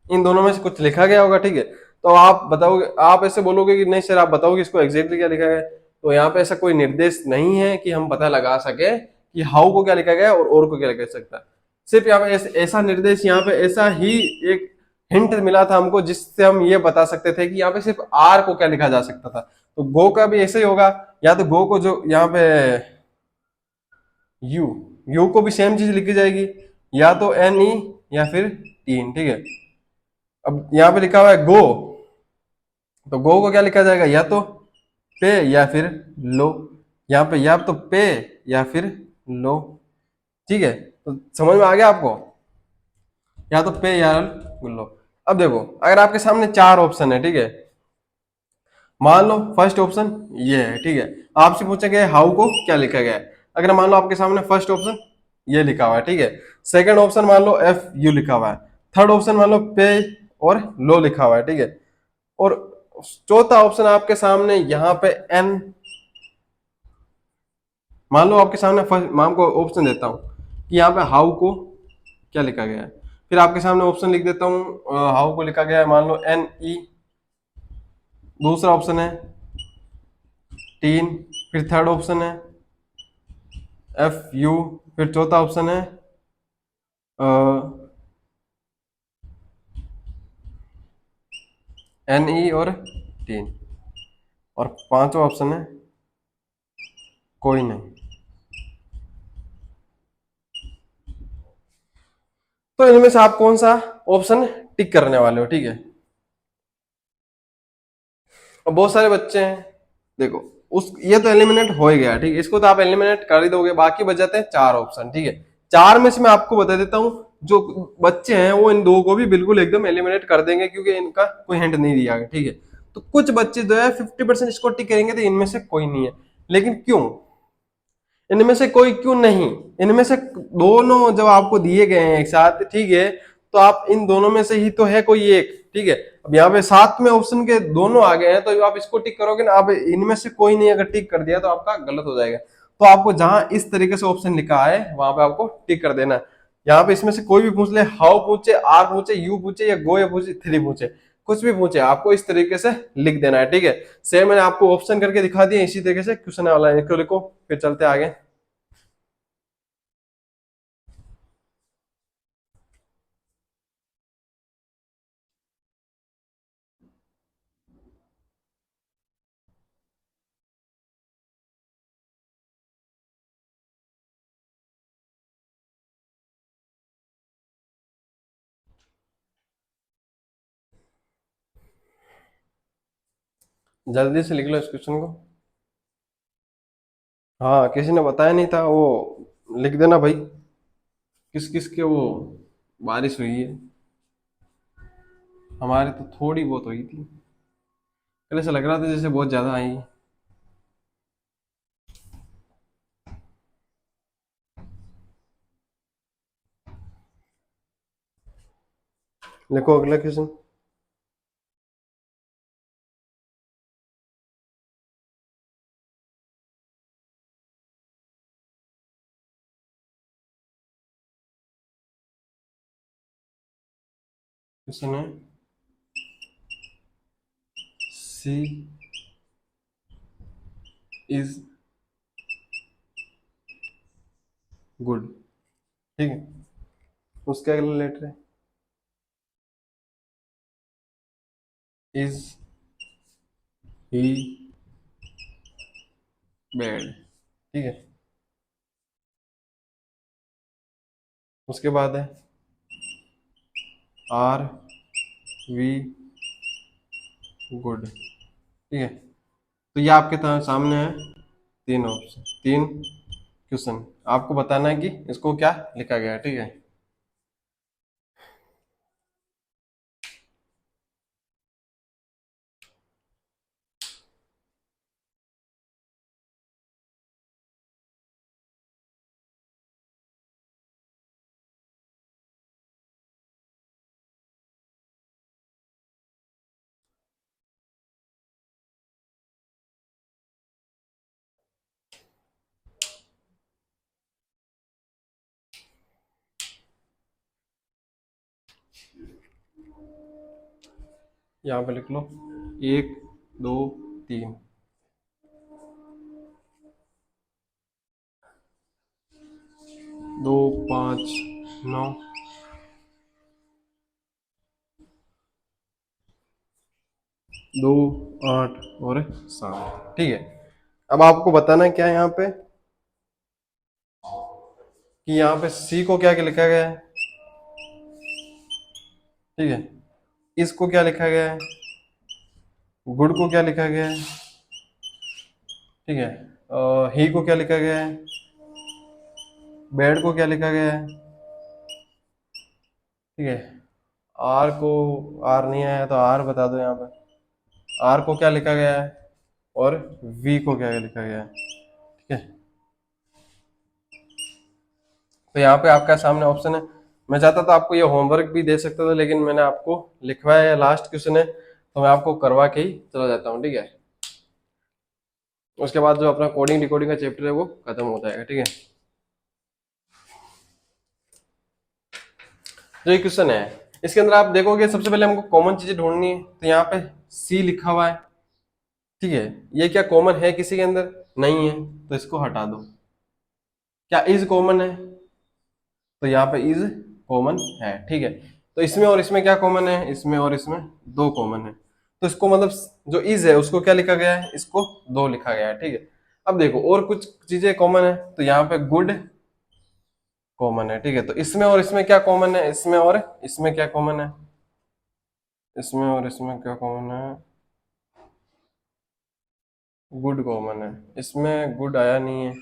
इन दोनों में से कुछ लिखा गया होगा, ठीक है। तो आप बताओगे, आप ऐसे बोलोगे कि नहीं सर आप बताओगे इसको एग्जैक्टली क्या लिखा गया है। तो यहाँ पे ऐसा कोई निर्देश नहीं है कि हम पता लगा सके कि हाउ को क्या लिखा गया और को क्या लिखा सकता है। सिर्फ यहाँ पे ऐसा निर्देश, यहाँ पे ऐसा ही एक हिंट मिला था हमको जिससे हम ये बता सकते थे कि यहाँ पे सिर्फ आर को क्या लिखा जा सकता था। तो गो का भी ऐसे ही होगा, या तो गो को जो यहाँ पे यू, यू को भी सेम चीज लिखी जाएगी, या तो एन ई या फिर टीन, ठीक है। अब यहाँ पे लिखा हुआ है गो, तो गो को क्या लिखा जाएगा, या तो पे या फिर लो। यहाँ पे या तो पे या फिर लो, ठीक है। तो समझ में आ गया आपको, या तो पे या लो। अब देखो अगर आपके सामने चार ऑप्शन है, ठीक है, मान लो फर्स्ट ऑप्शन ये है, ठीक है। आपसे पूछा गया है हाउ को क्या लिखा गया है। अगर मान लो आपके सामने फर्स्ट ऑप्शन ये लिखा हुआ है, ठीक है, सेकंड ऑप्शन मान लो एफ यू लिखा हुआ है, थर्ड ऑप्शन मान लो पे और लो लिखा हुआ है, ठीक है, और चौथा ऑप्शन आपके सामने यहाँ पे एन। मान लो आपके सामने फर्स्ट, मैं आपको ऑप्शन देता हूँ कि यहाँ पे हाउ को क्या लिखा गया है, फिर आपके सामने ऑप्शन लिख देता हूँ, हाउ को लिखा गया है मान लो एन ई, दूसरा ऑप्शन है टीन, फिर थर्ड ऑप्शन है एफ यू, फिर चौथा ऑप्शन है एन ई और टीन, और पांचवा ऑप्शन है कोई नहीं। तो इनमें से आप कौन सा ऑप्शन टिक करने वाले हो, ठीक है। और बहुत सारे बच्चे हैं, देखो उस ये तो एलिमिनेट हो ही गया, ठीक है, इसको तो आप एलिमिनेट कर ही दोगे, बाकी बच जाते हैं चार ऑप्शन, ठीक है। चार में से मैं आपको बता देता हूँ, जो बच्चे हैं वो इन दो को भी बिल्कुल एकदम एलिमिनेट कर देंगे क्योंकि इनका कोई हिंट नहीं दिया गया, ठीक है। तो कुछ बच्चे जो है 50% इसको टिक करेंगे, तो इनमें से कोई नहीं है। लेकिन क्यों, इनमें से कोई क्यों नहीं, इनमें से दोनों जब आपको दिए गए हैं एक साथ, ठीक है, तो आप इन दोनों में से ही तो है कोई एक, ठीक है। अब यहाँ पे साथ में ऑप्शन के दोनों आ गए हैं, तो आप इसको टिक करोगे ना, आप इनमें से कोई नहीं अगर टिक कर दिया तो आपका गलत हो जाएगा। तो आपको जहां इस तरीके से ऑप्शन लिखा है वहां पे आपको टिक कर देना। यहाँ पे इसमें से कोई भी पूछ ले, हाउ पूछे, आर पूछे, यू पूछे या गो या पूछे, थ्री पूछे, कुछ भी पूछे, आपको इस तरीके से लिख देना है, ठीक है। सेम मैंने आपको ऑप्शन करके दिखा दिया, इसी तरीके से क्वेश्चन वाला है, इसको लिखो, फिर चलते आगे। जल्दी से लिख लो इस क्वेश्चन को। हाँ, किसी ने बताया नहीं था वो, लिख देना भाई, किस किस के वो बारिश हुई है। हमारे तो थोड़ी बहुत हुई थी, पहले से लग रहा था जैसे बहुत ज्यादा आई। लिखो अगला क्वेश्चन। क्वेश्चन है सी इज गुड, ठीक है। उसका अगला लेटर है इज ही बैड, ठीक है। उसके बाद है आर वी गुड, ठीक है। तो ये आपके सामने है तीन ऑप्शन, तीन क्वेश्चन, आपको बताना है कि इसको क्या लिखा गया है, ठीक है। यहाँ पे लिख लो 1 2 3, 2 5 9, 2 8 और 7, ठीक है। अब आपको बताना है क्या है यहाँ पे कि यहाँ पे सी को क्या क्या लिखा गया है, ठीक है। इसको क्या लिखा गया है, गुड को क्या लिखा गया है, ठीक है। ही को क्या लिखा गया है, बैड को क्या लिखा गया है, ठीक है। आर को, आर नहीं आया तो आर बता दो यहाँ पे, आर को क्या लिखा गया है और वी को क्या लिखा गया है, ठीक है। तो यहाँ पे आपका सामने ऑप्शन है। मैं चाहता था आपको ये होमवर्क भी दे सकता था, लेकिन मैंने आपको लिखवाया, लास्ट क्वेश्चन है तो मैं आपको करवा के ही चला जाता हूँ, ठीक है। उसके बाद जो अपना कोडिंग डिकोडिंग का चैप्टर है वो खत्म हो जाएगा, ठीक है। जो ये क्वेश्चन है इसके अंदर आप देखोगे सबसे पहले हमको कॉमन चीजें ढूंढनी है, तो यहाँ पे सी लिखा हुआ है, ठीक है। ये क्या कॉमन है किसी के अंदर, नहीं है, तो इसको हटा दो। क्या इज कॉमन है, तो यहाँ पे इज कॉमन है, ठीक है। तो इसमें और इसमें क्या कॉमन है, इसमें और इसमें दो कॉमन है, तो इसको मतलब जो इज है उसको क्या लिखा गया है, इसको दो लिखा गया है, ठीक है। अब देखो और कुछ चीजें कॉमन है, तो यहाँ पे गुड कॉमन है, ठीक है। तो इसमें और इसमें क्या कॉमन है, इसमें और इसमें क्या कॉमन है, इसमें और इसमें क्या कॉमन है, गुड कॉमन है। इसमें गुड आया नहीं है,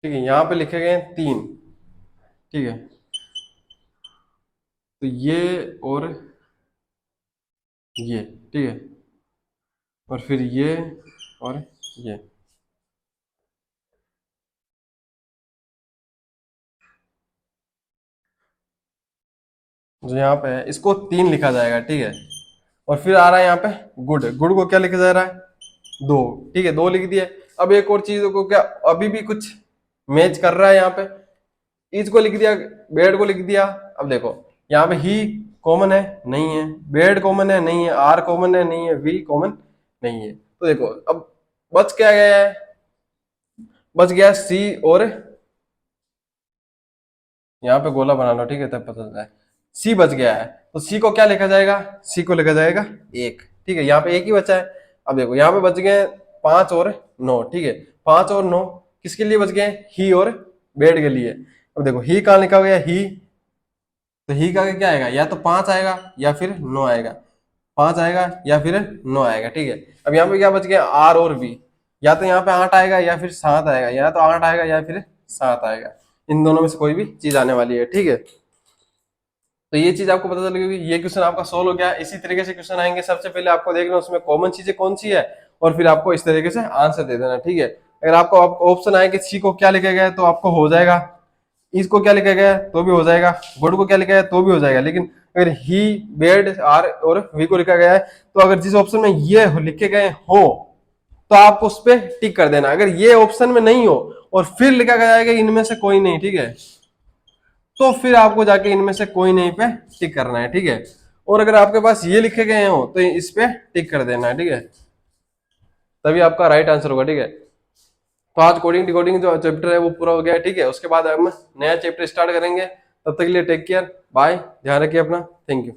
ठीक है। यहाँ पे लिखे गए हैं तीन, ठीक है। तो ये और ये, ठीक है, और फिर ये और ये, जो यहाँ पे है इसको तीन लिखा जाएगा, ठीक है। और फिर आ रहा है यहाँ पे गुड, गुड को क्या लिखा जा रहा है, दो, ठीक है, दो लिख दिया। अब एक और चीज को क्या अभी भी कुछ मैच कर रहा है, यहाँ पे इज को लिख दिया, बेड को लिख दिया। अब देखो यहाँ पे ही कॉमन है, नहीं है, बेड कॉमन है, नहीं है, आर कॉमन है, नहीं है, वी कॉमन नहीं है। तो देखो अब बच क्या गया है, बच गया सी और, यहाँ पे गोला बना लो, ठीक है, तब पता चलता है। सी बच गया है, तो सी को क्या लिखा जाएगा, सी को लिखा जाएगा एक, ठीक है। यहाँ पे एक ही बचा है। अब देखो यहाँ पे बच गए 5 और 9, ठीक है। 5 और 9 किसके लिए बच गए, ही और बेड के लिए। अब देखो ही कहाँ लिखा गया, ही, तो ही का क्या आएगा, या तो 5 आएगा या फिर 9 आएगा, 5 आएगा या फिर 9 आएगा, ठीक है। अब यहाँ पे क्या बच गया, आर और वी, या तो यहाँ पे 8 आएगा या फिर 7 आएगा, या तो 8 आएगा या फिर 7 आएगा, इन दोनों में से कोई भी चीज आने वाली है, ठीक है। तो ये चीज आपको पता चल गई, ये क्वेश्चन आपका सोल्व हो गया। इसी तरीके से क्वेश्चन आएंगे, सबसे पहले आपको देखना उसमें कॉमन चीजें कौन सी है, और फिर आपको इस तरीके से आंसर दे देना, ठीक है। अगर आपको ऑप्शन आए कि सी को क्या लिखा गया है तो आपको हो जाएगा, इसको क्या लिखा गया है तो भी हो जाएगा, गुड को क्या लिखा है तो भी हो जाएगा। लेकिन अगर ही, बेड, आर और वी को लिखा गया है, तो अगर जिस ऑप्शन में ये लिखे गए हो तो आप उस पर टिक कर देना। अगर ये ऑप्शन में नहीं हो और फिर लिखा गया है कि इनमें से कोई नहीं, ठीक है, तो फिर आपको जाके इनमें से कोई नहीं पे टिक करना है, ठीक है। और अगर आपके पास ये लिखे गए हो तो इस पे टिक कर देना है, ठीक है, तभी आपका राइट आंसर होगा, ठीक है। तो आज कोडिंग डिकोडिंग जो चैप्टर है वो पूरा हो गया है, ठीक है। उसके बाद हम नया चैप्टर स्टार्ट करेंगे, तब तक के लिए टेक केयर, बाय, ध्यान रखिए अपना, थैंक यू।